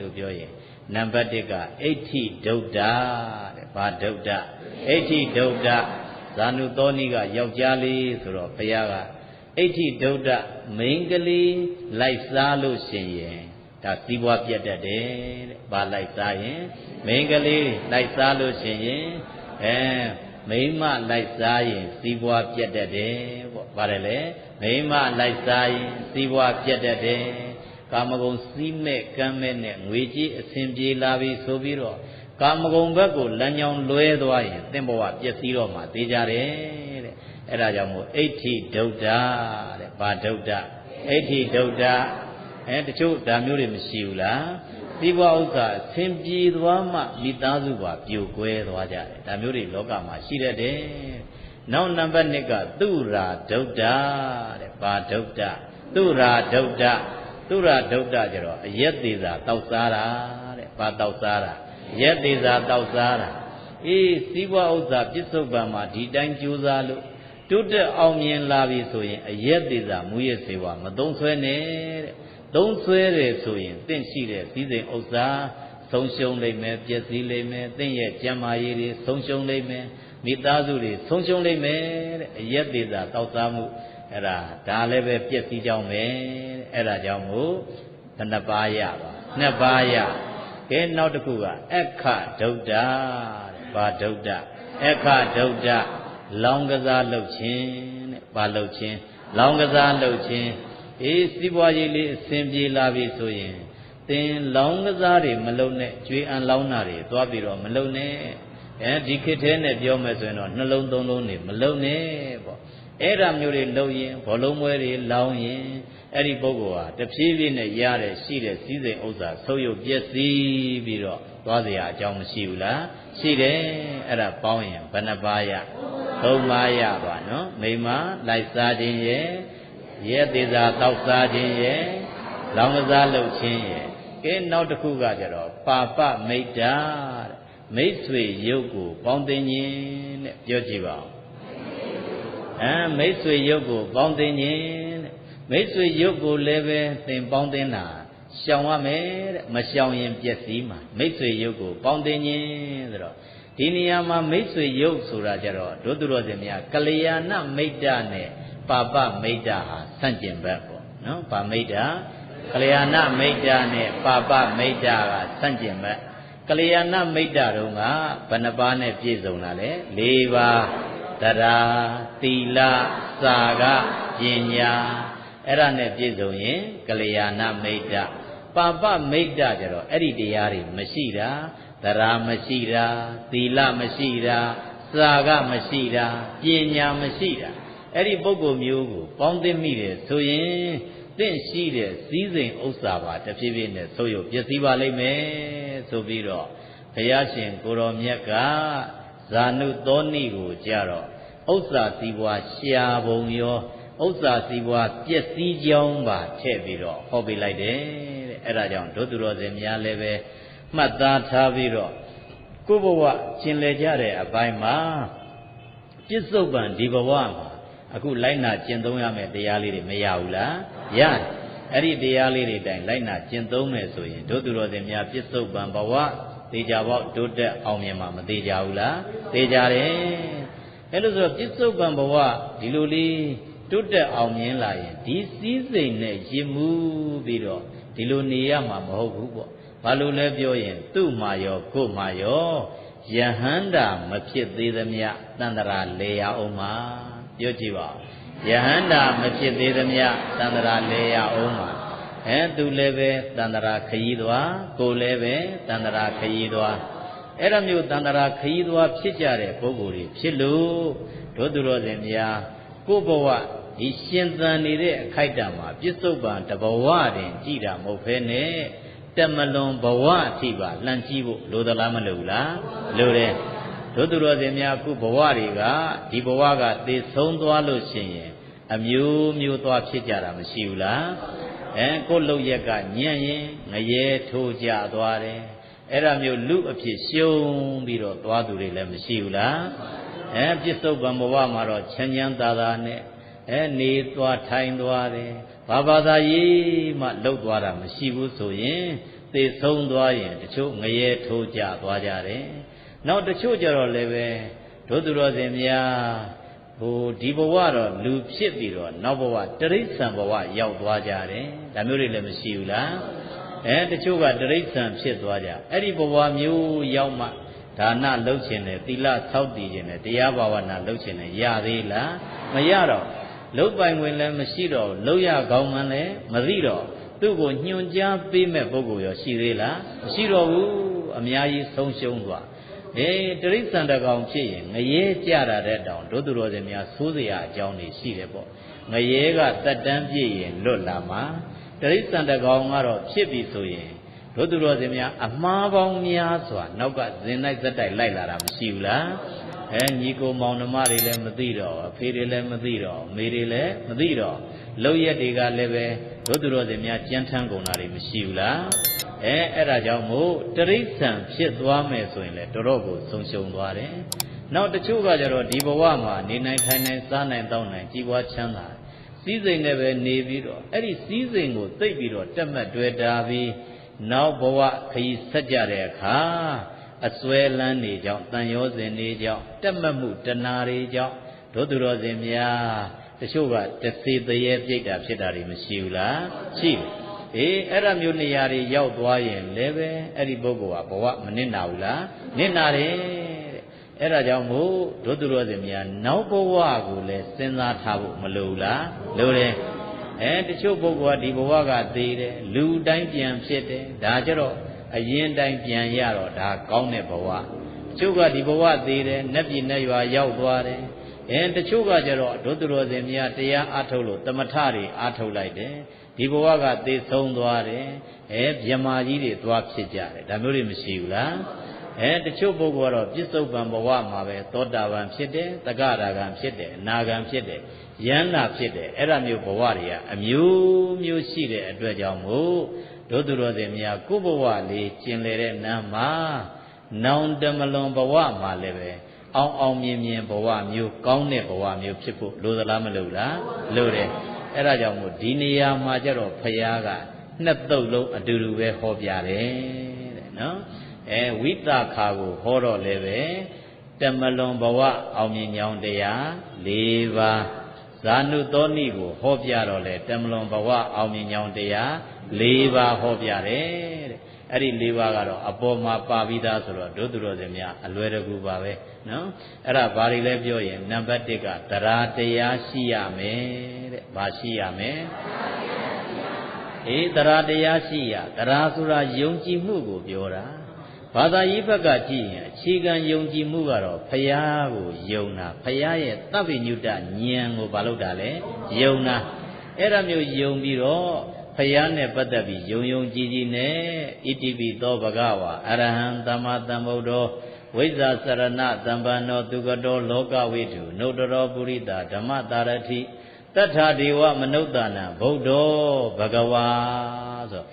လို့ပြောရင်နံပါတ်1ကအဋ္ဌိဒုဒ္ဒတဲ့ဘာဒုဒ္ဒအဋ္ဌိဒုဒ္ဒဇာနုသောနိကယောက်ျားလေးဆိုတော့ဘုရားကအဋ္ဌိဒုဒ္ဒမိန်းကလေးလိုက်စားလို့ရှင်ရင်ဒါစီးပွားပြတ်တတ်တယ်တဲ့ဘာလိုက်စားရင်မိန်းကလေးလိုက်စားလို့ရှင်ရင်မိန်းမလိုက်စားရင်စီးပွားပြတ်တတ်တယ်ပေါ့ပါတယ်လေမိန်းမလိုက်စားရင်စီးပွားပြတ်တတ်တယ် ကာမဂုဏ်စီးမဲ့ကမ်းမဲ့နဲ့ငွေကြီးအစဉ်ပြေလာပြီဆိုပြီးတော့ကာမဂုဏ်ဘက်ကိုလမ်းကြောင်းလွဲသွားရင်သင်္ဘောကပျက်စီးတော့မှသိကြတယ်တဲ့အဲ့ဒါကြောင့်မို့အဋ္ဌိဒုဒ္ဒတဲ့ဘာဒုဒ္ဒအဋ္ဌိဒုဒ္ဒတချို့ဒါမျိုးတွေမရှိဘူးလားစီးပွားဥစ္စာအစဉ်ပြေသွားမှမိသားစုပါပြိုကွဲသွားကြတယ်ဒါမျိုးတွေလောကမှာရှိတတ်တယ်နောက်နံပါတ်2ကသူရာဒုဒ္ဒတဲ့ဘာဒုဒ္ဒသူရာဒုဒ္ဒသူရဒုဒ္ဒကြတော့အယက်သေးစာတောက်စားတာတဲ့ဘာတောက်စားတာအယက်သေးစာတောက်စားတာစီးပွားဥစ္စာပြစ္ဆုတ်ပံမှာဒီတိုင်းကြိုးစားလို့တိုးတက်အောင်မြင်လာပြီဆိုရင်အယက်သေးစာမူရစေဝါမသုံးဆွဲနဲ့တဲ့သုံးဆွဲတယ်ဆိုရင်တင့်ရှိတဲ့စည်းစိမ်ဥစ္စာဆုံးရှုံးလိမ့်မယ်ပျက်စီးလိမ့်မယ်တင့်ရဲ့ကျန်းမာရေးတွေဆုံးရှုံးလိမ့်မယ်မိသားစုတွေဆုံးရှုံးလိမ့်မယ်တဲ့အယက်သေးစာတောက်စားမှုအဲ့ဒါလည်းပဲပျက်စီးကြောင်းပဲအဲ့ဒါကြောင့်မို့ဘယ်နှပါးရပါ2ပါးရကဲနောက်တစ်ခုကအခဒုဒ္ဒတဲ့ဘာဒုဒ္ဒအခဒုဒ္ဒလောင်းကစားလုပ်ခြင်းတဲ့ဘာလုပ်ခြင်းလောင်းကစားလုပ်ခြင်းစီးပွားရေးလေးအစဉ်ပြေလာပြီဆိုရင်သင်လောင်းကစားတွေမလုပ်နဲ့ကြွေအံလောင်းတာတွေသွားပြီးတော့မလုပ်နဲ့ဒီခေတ်ထဲနဲ့ပြောမယ်ဆိုရင်တော့နှလုံးသုံးလုံးနေမလုပ်နဲ့ပေါ့အဲ့ဒါမျိုးတွေလုပ်ရင်ဘောလုံးပွဲတွေလောင်းရင်အဲ့ဒီပုဂ္ဂိုလ်ဟာတဖြည်းဖြည်းနဲ့ရတဲ့ရှိတဲ့စည်းစိမ်ဥစ္စာဆုပ်ယုပ်ပျက်စီးပြီးတော့သွားเสียအကြောင်းမရှိဘူးလားရှိတယ်အဲ့ဒါပေါင်းရင်ဘယ်နှပါးရ3ပါးရပါနော်မိမလိုက်စားခြင်းရဲ့ရဲသေးစာတောက်စားခြင်းရဲ့လောင်းကစားလုပ်ခြင်းရဲ့ကဲနောက်တစ်ခုကကြတော့ပါပမိတ်တာမိတ်ဆွေရုပ်ကိုပေါင်းသိခြင်းတဲ့ပြောကြည့်ပါဦးမိတ်ဆွေရုပ်ကိုပေါင်းသိခြင်းတဲ့မိတ်ဆွေရုပ်ကိုလည်းပဲသင်ပေါင်းသိတာရှောင်ရမယ်တဲ့မရှောင်ရင်ပျက်စီးမှာမိတ်ဆွေရုပ်ကိုပေါင်းသိခြင်းဆိုတော့ဒီနေရာမှာမိတ်ဆွေရုပ်ဆိုတာကြတော့ဒုသူတော်စင်များကလျာဏမိတ်တနဲ့ပါပမိတ်တဟာဆန့်ကျင်ဘက်ပေါ့နော်ပါမိတ်တကလျာဏမိတ်တနဲ့ပါပမိတ်တကဆန့်ကျင်ဘက်ကလျာဏမိတ်တတုန်းကဘယ်နှပါးနဲ့ပြည့်စုံတာလဲ4ပါးတရားသီလစာကပညာအဲ့ဒါနဲ့ပြည့်စုံရင်ကလျာဏမိတ်တပါပမိတ်တကြတော့အဲ့ဒီတရားတွေမရှိတာတရားမရှိတာသီလမရှိတာစာကမရှိတာပညာမရှိတာအဲ့ဒီပုဂ္ဂိုလ်မျိုးကိုပေါင်းသိမိတယ်ဆိုရင်တင့်ရှိတဲ့စည်းစိမ်ဥစ္စာပါတဖြည်းဖြည်းနဲ့ဆိုးရုပ်ပျက်စီးပါလိမ့်မယ်ဆိုပြီးတော့ဘုရားရှင်ကိုရောမြတ်ကဇာနုသောဏိကိုကြတော့ဥစ္စာစည်းပွားရှားပုံရောဥစ္စာစည်းပွားပျက်စီးကြောင်းပါထည့်ပြီးတော့ဟောပေးလိုက်တယ်တဲ့အဲ့ဒါကြောင့်ဒုသူတော်စင်များလည်းပဲမှတ်သားထားပြီးတော့ကိုယ်ဘဝကျင်လည်ကြတဲ့အပိုင်းမှာပြစ္ဆုတ်ပံဒီဘဝမှာအခုလိုက်နာကျင့်သုံးရမယ့်တရားလေးတွေမရဘူးလားရတယ်အဲ့ဒီတရားလေးတွေတိုင်းလိုက်နာကျင့်သုံးမယ်ဆိုရင်ဒုသူတော်စင်များပြစ္ဆုတ်ပံဘဝသေချာပေါက်တိုးတက်အောင်မြင်မှာမသေးကြဘူးလားသေကြတယ်အဲ့လိုဆိုတော့ပြစ္ဆုတ်ပံဘဝဒီလိုလေးတိုးတက်အောင်မြင်လာရင်ဒီစည်းစိမ်နဲ့ရည်မှုပြီးတော့ဒီလိုနေရမှာမဟုတ်ဘူးပေါ့ဘာလို့လဲပြောရင်သူ့မှာရောကို့မှာရောယဟန္တာမဖြစ်သေးသမျှတန္တရာလေရအောင်မှာပြောကြည့်ပါယဟန္တာမဖြစ်သေးသမျှတန္တရာလေရအောင်မှာသူလည်းပဲတန္တရာခရီးသွားကိုလည်းပဲတန္တရာခရီးသွားအဲ့လိုမျိုးတန္တရာခရီးသွားဖြစ်ကြတဲ့ပုဂ္ဂိုလ်တွေဖြစ်လို့ဒုသူတော်စင်များကိုယ်ဘဝဒီရှင်သန်နေတဲ့အခိုက်အတန့်မှာပြစ္ဆုတ်ပံတဘဝတင်ကြည်တာမဟုတ်ဖ ೇನೆ တမလွန်ဘဝအထိပါလှန်ကြည့်ဖို့လိုသလားမလိုဘူးလားလိုတယ်ဒုသူတော်စင်များခုဘဝတွေကဒီဘဝကသေဆုံးသွားလို့ရှိရင်အမျိုးမျိုးသွားဖြစ်ကြတာမရှိဘူးလားကိုယ်လုံရက်ကညံ့ရင်ငရဲထိုးကြသွားတယ်အဲ့ဒါမျိုးလူအဖြစ်ရှုံးပြီးတော့သွားသူတွေလည်းမရှိဘူးလားပြစ္ဆုတ်ပံဘဝမှာတော့ချမ်းချမ်းသာသာနဲ့နေသွားထိုင်သွားတယ်ဘာသာရေးမှလှုပ်သွားတာမရှိဘူးဆိုရင်သေဆုံးသွားရင်တချို့ငရဲထိုးကြသွားကြတယ်နောက်တချို့ကြတော့လည်းပဲဒုသူတော်စင်များဒီဘဝတော့လူဖြစ်ပြီးတော့နောက်ဘဝတိရိစ္ဆာန်ဘဝရောက်သွားကြတယ်ဒါမျိုးတွေလည်းမရှိဘူးလားတချို့ကတိရိစ္ဆာန်ဖြစ်သွားကြအဲ့ဒီဘဝမျိုးရောက်မှဒါနလုပ်ခြင်းနဲ့သီလဆောက်တည်ခြင်းနဲ့တရားဘာဝနာလုပ်ခြင်းနဲ့ရသေးလားမရတော့လုတ်ပိုင်ဝင်လည်းမရှိတော့လုတ်ရကောင်းမှလည်းမသိတော့ သူ့ကိုညွှန်ကြားပေးမဲ့ပုဂ္ဂိုလ်ရောရှိသေးလားမရှိတော့ဘူးအများကြီးဆုံးရှုံးသွားတိရစ္ဆာန်တကောင်ဖြစ်ရင်ငရဲကြတာတဲ့တောင်တို့သူတော်စင်များဆိုးစရာအကြောင်းတွေရှိတယ်ပေါ့ငရဲကတက်တန်းပြည့်ရင်လွတ်လာမှာတိရစ္ဆာန်တကောင်ကတော့ဖြစ်ပြီဆိုရင်တို့သူတော်စင်များအမှားပေါင်းများစွာနောက်ကဇင်လိုက်ဇက်တိုက်လိုက်လာတာမရှိဘူးလားညီကိုမောင်နှမတွေလည်းမသိတော့အဖေတွေလည်းမသိတော့အမေတွေလည်းမသိတော့လောက်ရက်တွေကလည်းပဲတို့သူတော်စင်များကြမ်းထမ်းကုန်တာတွေမရှိဘူးလားအဲ့ဒါကြောင့်မို့တရိစ္ဆာန်ဖြစ်သွားမယ်ဆိုရင်လည်းတော်တော်ကိုဆုံးရှုံးသွားတယ်နောက်တချို့ကကြတော့ဒီဘဝမှာနေနိုင်ထိုင်နိုင်စားနိုင်တောင်းနိုင်ကြည်ပွားချမ်းသာစည်းစိမ်နဲ့ပဲနေပြီးတော့အဲ့ဒီစည်းစိမ်ကိုသိပ်ပြီးတော့တက်မှတ်တွေ့တာပြီးနောက်ဘဝခရီးဆက်ကြတဲ့အခါအစွဲလန်းနေကြောင်းတန်ရောစဉ်နေကြောင်းတက်မှတ်မှုတဏှာတွေကြောင့်တို့သူတော်စင်များတချို့ကတစေတရေပြိတ္တာဖြစ်တာတွေမရှိဘူးလားရှိတယ်အဲ့ဒါမျိုးနေရာတွေရောက်သွားရင်လည်းပဲအဲ့ဒီပုဂ္ဂိုလ်ကဘဝမနစ်နာဘူးလားနစ်နာတယ်အဲ့ဒါကြောင့်မို့တို့သူတော်စင်များနောက်ဘဝကိုလည်းစဉ်းစားထားဖို့မလိုဘူးလားလိုတယ်တချို့ပုဂ္ဂိုလ်ကဒီဘဝကသေးတယ်လူတိုင်းပြန်ဖြစ်တယ်ဒါကြတော့အရင်တိုင်းပြန်ရတော့ဒါကောင်းတဲ့ဘဝတချို့ကဒီဘဝသေးတယ်နတ်ပြည်နတ်ရွာရောက်သွားတယ်တချို့ကကြတော့တို့သူတော်စင်များတရားအားထုတ်လို့တမထတွေအားထုတ်လိုက်တယ်ဒီဘဝကသေဆုံးသွားတယ်ဗြဟ္မာကြီးတွေသွားဖြစ်ကြတယ်ဒါမျိုးတွေမရှိဘူးလားတချို့ပုဂ္ဂိုလ်ကတော့ပြစ္ဆုတ်ပံဘဝမှာပဲသောတာပန်ဖြစ်တယ်သဂရဂံဖြစ်တယ်အနာဂံဖြစ်တယ်ယန္တာဖြစ်တယ်အဲ့ဒါမျိုးဘဝတွေကအမျိုးမျိုးရှိတဲ့အတွက်ကြောင့်မို့တို့သူတော်စင်များကိုယ်ဘဝလေးကျင်လေတဲ့နမ်းမှာနောင်တမလွန်ဘဝမှာလည်းပဲအောင်မြင်ဘဝမျိုးကောင်းတဲ့ဘဝမျိုးဖြစ်ဖို့လိုသလားမလိုလားလိုတယ်အဲ့ဒါကြောင့်မို့ဒီနေရာမှာကျတော့ဖရာကနှစ်သုတ်လုံးအတူတူပဲဟောပြတယ်တဲ့နော်ဝိသခာကိုဟောတော့လည်းပဲတမလွန်ဘဝအောင်မြင်ကြောင်းတရား၄ပါးဇာနုသောနိကိုဟောပြတော့လေတမလွန်ဘဝအောင်မြင်ကြောင်းတရား၄ပါးဟောပြတယ်တဲ့အဲ့ဒီ၄ပါးကတော့အပေါ်မှာပါပြီးသားဆိုတော့တို့သူတော်စင်များအလွယ်တကူပါပဲနော်အဲ့ဒါဘာတွေလဲပြောရင်နံပါတ်1ကတရားတရားရှိရမယ်တဲ့ဘာရှိရမယ်တရားတရားရှိရတရားဆိုတာယုံကြည်မှုကိုပြောတာဘာသာရေးဘက်ကကြည့်ရင်အခြေခံယုံကြည်မှုကတော့ဖရာကိုယုံတာဖရာရဲ့သဗ္ဗညုတဉာဏ်ကိုဘာလို့တာလဲယုံတာအဲ့ဒါမျိုးယုံပြီးတော့ဖရာနဲ့ပတ်သက်ပြီးယုံကြည်နဲ့ဣတိပိသောဘဂဝါအရဟံသမ္မာသမ္ဗုဒ္ဓောဝိဇ္ဇာစရဏသမ္ပန္နောသူကတောလောကဝိတုနုတ္တရောပုရိသဓမ္မတာရတိတထဒေဝမနုဿာနံဗုဒ္ဓောဘဂဝါဆို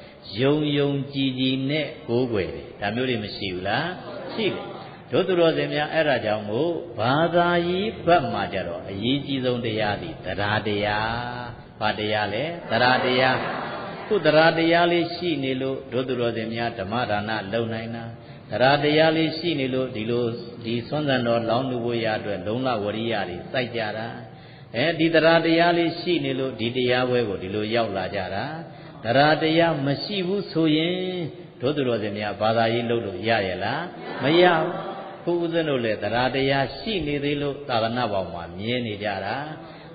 ယုံကြည်နဲ့ကိုးကွယ်တယ်ဒါမျိုးတွေမရှိဘူးလားရှိတယ်တို့သူတော်စင်များအဲ့ဒါကြောင့်မို့ဘာသာရေးဘက်မှာကြတော့အရေးကြီးဆုံးတရားသည်တရားတရားဘာတရားလဲတရားတရားခုတရားတရားလေးရှိနေလို့တို့သူတော်စင်များဓမ္မဒါနလုံနိုင်တာတရားတရားလေးရှိနေလို့ဒီဆွမ်းဇံတော်လောင်းလူဖို့ရအတွက်လုံလဝရိယတွေစိုက်ကြတာဒီတရားတရားလေးရှိနေလို့ဒီတရားပွဲကိုဒီလိုရောက်လာကြတာတရားတရားမရှိဘူးဆိုရင်တို့သူတော်စင်များဘာသာရေးလုပ်လို့ရရဲ့လားမရဘူးခုဥစဉ်တို့လည်းတရားတရားရှိနေသေးလို့သာသနာ့ဘောင်မှာမြင်နေကြတာ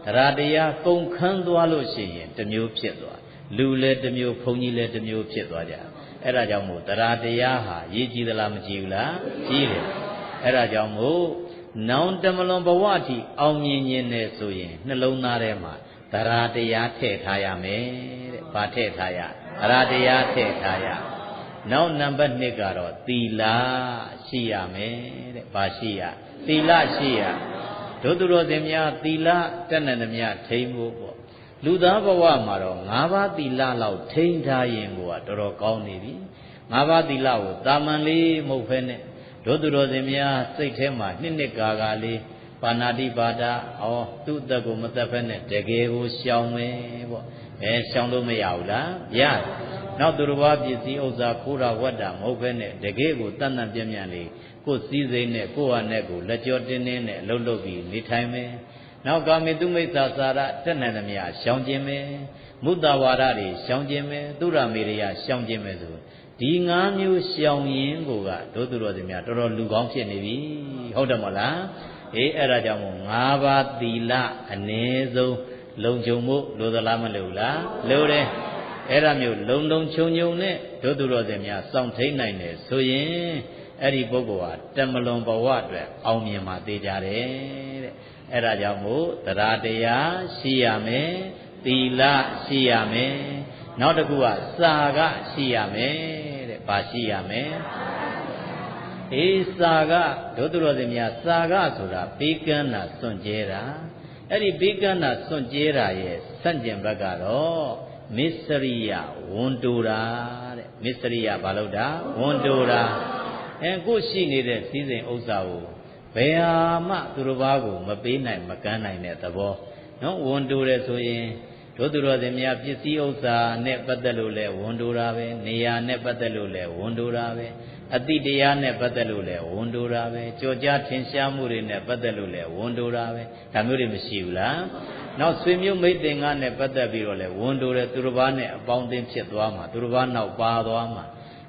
တရားတရားကုန်ခန်းသွားလို့ရှိရင်တစ်မျိုးဖြစ်သွားလူလည်းတစ်မျိုးဘုန်းကြီးလည်းတစ်မျိုးဖြစ်သွားကြအဲ့ဒါကြောင့်မို့တရားတရားဟာရည်ကြည်သလားမကြည်ဘူးလားကြည်တယ်အဲ့ဒါကြောင့်မို့နောင်တမလွန်ဘဝအထိအောင်မြင်ခြင်းနဲ့ဆိုရင်နှလုံးသားထဲမှာတရားတရားထည့်ထားရမယ်တဲ့။ဘာထည့်ထားရ။တရားတရားထည့်ထားရ။နောက်နံပါတ်2ကတော့သီလရှိရမယ်တဲ့။ဘာရှိရ။သီလရှိရ။တို့သူတော်စင်များသီလတတ်နိုင်သမျှထိန်းဖို့ပေါ့။လူသားဘဝမှာတော့၅ပါးသီလလောက်ထိန်းထားရင်ကိုတော်တော်ကောင်းနေပြီ။၅ပါးသီလကိုတာမန်လေးမဟုတ်ဖ ೇನೆ တို့သူတော်စင်များစိတ်ထဲမှာနှစ်ကာလေးပါဏာတိပါဒသူ့အသက်ကိုမသက်ဖက်နဲ့တကယ်ကိုရှောင်မယ်ပေါ့ရှောင်လို့မရဘူးလားရတယ်နောက်သူတော်ဘာပစ္စည်းဥစ္စာခိုးတာဝတ်တာမဟုတ်ဖက်နဲ့တကယ်ကိုတန်တန်ပြင်းပြင်းလေးကိုယ်စည်းစိမ်နဲ့ကိုယ်ဟာနဲ့ကိုလက်ကြောတင်းတင်းနဲ့လှုပ်လှုပ်ပြီးနေထိုင်မယ်နောက်ကာမေတုမိစ္ဆာစာရတက်နိုင်သမျှရှောင်ခြင်းမယ်မုတ္တဝါဒတွေရှောင်ခြင်းမယ်သုရမေရိယရှောင်ခြင်းမယ်ဆိုဒီ၅မျိုးရှောင်ရင်ကိုကတို့သူတော်စင်များတော်တော်လူကောင်းဖြစ်နေပြီဟုတ်တယ်မလားအဲ့ဒါကြောင့်မို့၅ပါးသီလအ ਨੇ ဆုံးလုံခြုံမှုလိုသလားမလိုလားလိုတယ် အဲ့ဒါမျိုးလုံလုံခြုံခြုံနဲ့ဒုသူတော်စင်များစောင့်ထိန်နိုင်တယ်ဆိုရင်အဲ့ဒီပုဂ္ဂိုလ်ဟာတမလွန်ဘဝအတွက်အောင်မြင်မှာသိကြတယ်တဲ့အဲ့ဒါကြောင့်မို့တရားတရားရှိရမယ်သီလရှိရမယ်နောက်တစ်ခုကစာကရှိရမယ်တဲ့ဘာရှိရမယ်အေးစာကဒုသူတော်စင်များစာကဆိုတာဘေးကန်းတာစွန့်ကြဲတာအဲ့ဒီဘေးကန်းတာစွန့်ကြဲတာရဲ့ဆန့်ကျင်ဘက်ကတော့မစ္စရိယဝန်တူတာတဲ့မစ္စရိယဘာလို့တာဝန်တူတာကိုရှိနေတဲ့စည်းစိမ်ဥစ္စာကိုဘယ်ဟာမှသူတစ်ပါးကိုမပေးနိုင်မကမ်းနိုင်တဲ့သဘောနော်ဝန်တူတယ်ဆိုရင်တို့သူတော်စင်များပစ္စည်းဥစ္စာနဲ့ပတ်သက်လို့လဲဝန်တူတာပဲနေရာနဲ့ပတ်သက်လို့လဲဝန်တူတာပဲအတိတရားနဲ့ပတ်သက်လို့လဲဝန်တူတာပဲကြော်ကြားထင်ရှားမှုတွေနဲ့ပတ်သက်လို့လဲဝန်တူတာပဲဒါမျိုးတွေမရှိဘူးလားနောက်ဆွေမျိုးမိတ်သင်္ကနဲ့ပတ်သက်ပြီးတော့လဲဝန်တူတယ်သူတစ်ပါးနဲ့အပေါင်းအသင်းဖြစ်သွားမှာသူတစ်ပါးနောက်ပါသွားမှာ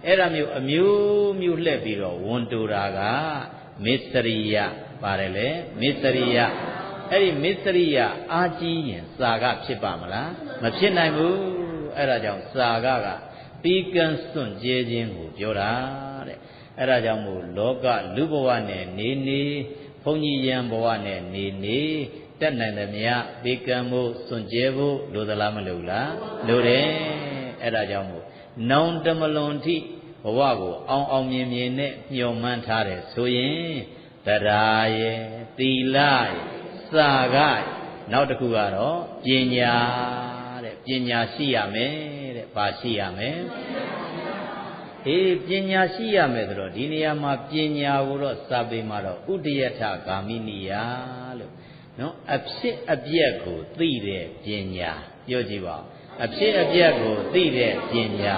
အဲ့ဒါမျိုးအမျိုးမျိုးလှည့်ပြီးတော့ဝန်တူတာကမစ္စရိယပါတယ်လေမစ္စရိယအဲ့ဒီမစ္စရိယအာကြီးရင်စာကဖြစ်ပါမလားမဖြစ်နိုင်ဘူးအဲ့ဒါကြောင့်စာကပြီးကန်းစွန့်ကြဲခြင်းကိုပြောတာတဲ့အဲ့ဒါကြောင့်မို့လောကလူဘဝနဲ့နေနေဘုန်းကြီးယံဘဝနဲ့နေနေတက်နိုင်သမျှပြီးကန်းမှုစွန့်ကြဲဖို့လိုသလားမလိုလားလိုတယ်အဲ့ဒါကြောင့်မို့နောင်တမလွန်ထိဘဝကိုအောင်မြင်မြင်နဲ့မျှော်မှန်းထားတယ်ဆိုရင်တရားရဲ့သီလရဲ့စာကနောက်တစ်ခုကတော့ပညာတဲ့ပညာရှိရမယ်တဲ့ဘာရှိရမယ်ပညာရှိရမယ်ဆိုတော့ဒီနေရာမှာပညာကိုတော့စာပေမှာတော့ဥဒယထဂ ामि နိယလို့နော်အဖြစ်အပျက်ကိုသိတဲ့ပညာပြောကြည့်ပါအဖြစ်အပျက်ကိုသိတဲ့ပညာ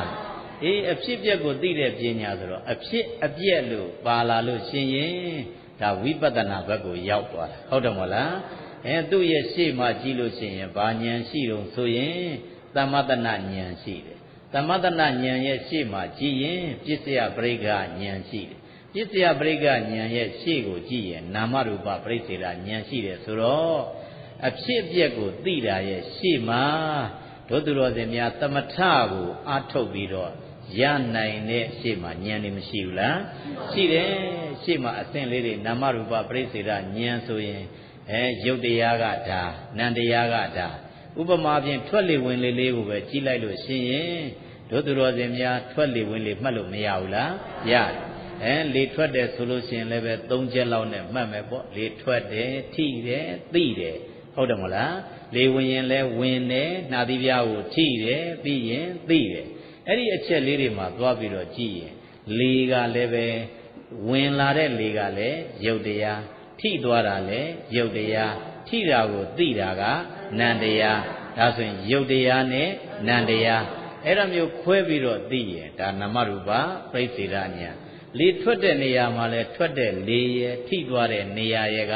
အဖြစ်အပျက်ကိုသိတဲ့ပညာဆိုတော့အဖြစ်အပျက်လို့ပါလာလို့ရှင်ရင်ဒါဝိပဿနာဘက်ကိုရောက်သွားတာဟုတ်တယ်မဟုတ်လားသူ့ရဲ့ရှေ့မှာကြည့်လို့ရှိရင်ဘာဉာဏ်ရှိတုံဆိုရင်သမတနာဉာဏ်ရှိတယ်သမတနာဉာဏ်ရဲ့ရှေ့မှာကြည့်ရင်ပစ္စယပရိက္ခဉာဏ်ရှိတယ်ပစ္စယပရိက္ခဉာဏ်ရဲ့ရှေ့ကိုကြည့်ရင်နာမရူပပရိစ္ဆေဒဉာဏ်ရှိတယ်ဆိုတော့အဖြစ်အပျက်ကိုသိတာရဲ့ရှေ့မှာတို့သူတော်စင်များသမထကိုအားထုတ်ပြီးတော့ရနိုင်တဲ့ရှေ့မှာဉာဏ်တွေမရှိဘူးလားရှိတယ်ရှေ့မှာအစဉ်လေးတွေနာမရူပပရိစ္ဆေဒဉာဏ်ဆိုရင်ရုပ်တရားကဒါနံတရားကဒါဥပမာဖြင့်ထွက်လေဝင်လေလေးကိုပဲကြည့်လိုက်လို့ရှိရင်တို့သူတော်စင်များထွက်လေဝင်လေမှတ်လို့မရဘူးလားရတယ်လေထွက်တယ်ဆိုလို့ရှိရင်လည်းပဲ၃ချက်လောက်နဲ့မှတ်မယ်ပေါ့လေထွက်တယ်ထိတယ်သိတယ်ဟုတ်တယ်မဟုတ်လားလေဝင်ရင်လည်းဝင်တယ်နှာသီးပြားကိုထိတယ်ပြီးရင်သိတယ်အဲ့ဒီအချက်လေးတွေမှာသွားပြီးတော့ကြည့်ရင်လေကလည်းပဲဝင်လာတဲ့လေကလည်းရုပ်တရားထိသွားတာလေရုပ်တရားထိတာကိုသိတာကနံတရားဒါဆိုရင်ရုပ်တရားနဲ့နံတရားအဲ့ဒါမျိုးခွဲပြီးတော့သိရင်ဒါနာမရူပပရိစ္ဆေဒဉာဏ်လေထွက်တဲ့နေရာမှာလဲထွက်တဲ့လေရဲ့ထိသွားတဲ့နေရာရဲ့က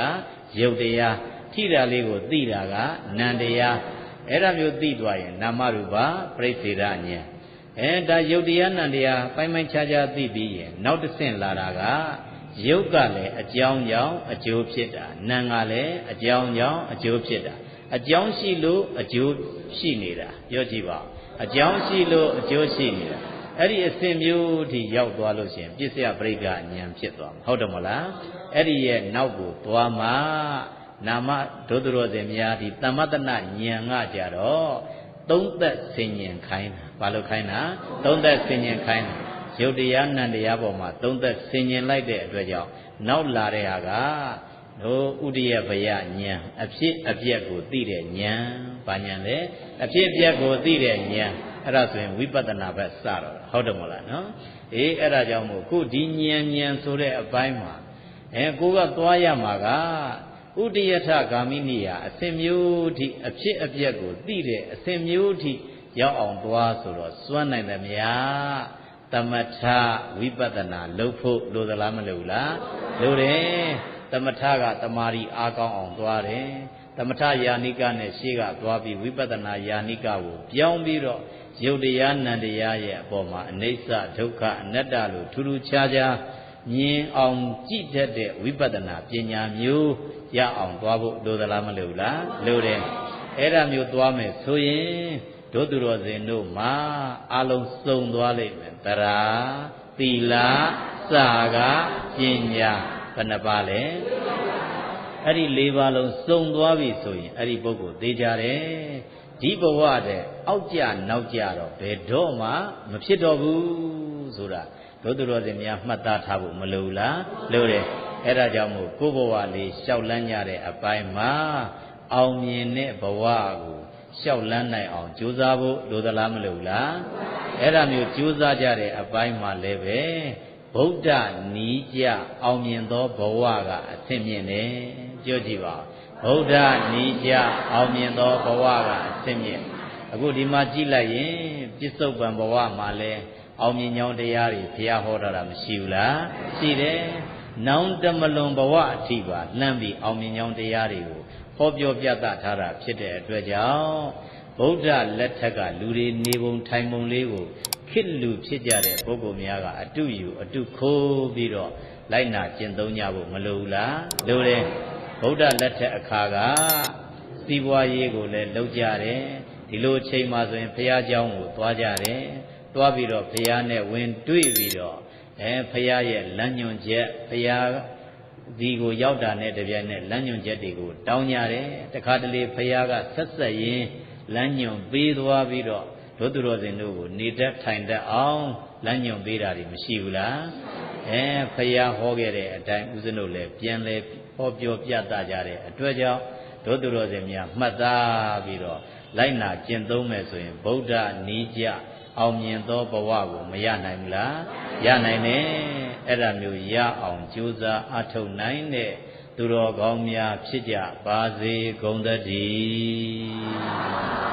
ရုပ်တရားထိတာလေးကိုသိတာကနံတရားအဲ့ဒါမျိုးသိသွားရင်နာမရူပပရိစ္ဆေဒဉာဏ်ဒါရုပ်တရားနံတရားပိုင်းပိုင်းခြားခြားသိပြီးရင်နောက်တစ်ဆင့်လာတာကရုပ်ကလည်းအကြောင်းကြောင့်အကျိုးဖြစ်တာနာမ်ကလည်းအကြောင်းကြောင့်အကျိုးဖြစ်တာအကြောင်းရှိလို့အကျိုးရှိနေတာပြောကြည့်ပါအကြောင်းရှိလို့အကျိုးရှိနေတာအဲ့ဒီအစဉ်မျိုးထိရောက်သွားလို့ရှိရင်ပစ္စယပရိက္ခဉာဏ်ဖြစ်သွားမှာဟုတ်တယ်မလားအဲ့ဒီရဲ့နောက်ကိုသွားမှနာမဒုသရောစင်များဒီသမတနာဉာဏ်ကကြတော့သုံးသက်ဆင်ញင်ခိုင်းတာဘာလို့ခိုင်းတာသုံးသက်ဆင်ញင်ခိုင်းတာရုပ်တရားနံတရားပေါ်မှာသုံးသက်ဆင်ញင်လိုက်တဲ့အတွက်ကြောင့်နောက်လာတဲ့ဟာကတို့ဥဒိယဘယဉာဏ်အဖြစ်အပျက်ကိုသိတဲ့ဉာဏ်ဘာဉာဏ်လဲအဖြစ်အပျက်ကိုသိတဲ့ဉာဏ်အဲ့ဒါဆိုရင်ဝိပဿနာဘက်စတော့ဟုတ်တယ်မဟုတ်လားနော်အဲ့ဒါကြောင့်မို့ခုဒီဉာဏ်ဆိုတဲ့အပိုင်းမှာကိုကသွားရမှာကဥဒိယထဂ ामि နိယအစဉ်မျိုးထိအဖြစ်အပျက်ကိုသိတဲ့အစဉ်မျိုးထိရောက်အောင်သွားဆိုတော့စွမ်းနိုင်တယ်မလားသမထဝိပဿနာလုပ်ဖို့လိုသလားမလိုဘူးလားလိုတယ်သမထကတမာရီအားကောင်းအောင်သွားတယ်သမထယာနိကနဲ့ရှေ့ကသွားပြီးဝိပဿနာယာနိကကိုပြောင်းပြီးတော့ရုပ်တရားနံတရားရဲ့အပေါ်မှာအနိစ္စဒုက္ခအနတ္တလို့ထူးထူးခြားခြားမြင်အောင်ကြည့်တတ်တဲ့ဝိပဿနာပညာမျိုးရအောင်သွားဖို့လိုသလားမလိုဘူးလားလိုတယ်အဲ့ဒါမျိုးသွားမယ်ဆိုရင်ဒ ဒုသူတော်စင်တို့မှာအလုံးစုံသွားလိမ့်မယ်တရားသီလစာကပညာဘယ်နှပါလဲအဲ့ဒီ၄ပါးလုံးစုံသွားပြီဆိုရင်အဲ့ဒီပုဂ္ဂိုလ်သိကြတယ်ဒီဘဝတဲ့အောက်ကြနောက်ကြတော့ဘယ်တော့မှမဖြစ်တော့ဘူးဆိုတာဒုသူတော်စင်များမှတ်သားထားဖို့မလိုလားလိုတယ်အဲ့ဒါကြောင့်မို့ကိုယ်ဘဝလေးလျှောက်လန်းကြတဲ့အပိုင်းမှာအောင်မြင်တဲ့ဘဝကိုလျှောက်လန်းနိုင်အောင်ကြိုးစားဖို့လိုသလားမလိုလားအဲ့ဒါမျိုးကြိုးစားကြတဲ့အပိုင်းမှာလည်းပဲဗုဒ္ဓနီးကြအောင်မြင်သောဘဝကအသင့်မြင့်တယ်ပြောကြည့်ပါဗုဒ္ဓနီးကြအောင်မြင်သောဘဝကအသင့်မြင့်အခုဒီမှာကြည့်လိုက်ရင်ပစ္စုပန်ဘဝမှာလည်းအောင်မြင်ကြောင်းတရားတွေဘုရားဟောတာမရှိဘူးလားရှိတယ်နောင်တမလွန်ဘဝအထိပါလှမ်းပြီးအောင်မြင်ကြောင်းတရားတွေကိုဟောပြောပြသထားတာဖြစ်တဲ့အတွက်ကြောင့်ဗုဒ္ဓလက်ထက်ကလူတွေနေပုံထိုင်ပုံလေးကိုခေတ်လူဖြစ်ကြတဲ့ပုဂ္ဂိုလ်များကအတုယူအတုခိုးပြီးတော့လိုက်နာကျင့်သုံးကြဖို့မလိုဘူးလားလိုတယ်ဗုဒ္ဓလက်ထက်အခါကစီးပွားရေးကိုလည်းလုပ်ကြတယ်ဒီလိုအချိန်မှဆိုရင်ဘုရားကျောင်းကိုသွားကြတယ်သွားပြီးတော့ဘုရားနဲ့ဝင်တွေ့ပြီးတော့ဘုရားရဲ့လမ်းညွှန်ချက်ဘုရားဒီကိုရောက်တာနဲ့တပြိုင်နက်လမ်းညွှန်ချက်တွေကိုတောင်းကြတယ်တခါတလေဘုရားကဆက်ဆက်ရင်းလမ်းညွှန်ပေးသွားပြီးတော့ဒုသူတော်စင်တို့ကိုနေတတ်ထိုင်တတ်အောင်လမ်းညွှန်ပေးတာတွေမရှိဘူးလားဘုရားဟောခဲ့တဲ့အတိုင်းဦးဇင်းတို့လည်းပြန်လဲဟောပြောပြသကြတဲ့အတွက်ကြောင့်ဒုသူတော်စင်များမှတ်သားပြီးတော့လိုက်နာကျင့်သုံးမယ်ဆိုရင်ဗုဒ္ဓနီးကြအောင်မြင်သောဘဝကိုမရနိုင်ဘူးလားရနိုင်တယ်အဲ့ဒါမျိုးရအောင်ကြိုးစားအထောက်နိုင်တဲ့သူတော်ကောင်းများဖြစ်ကြပါစေကုန်သတည်း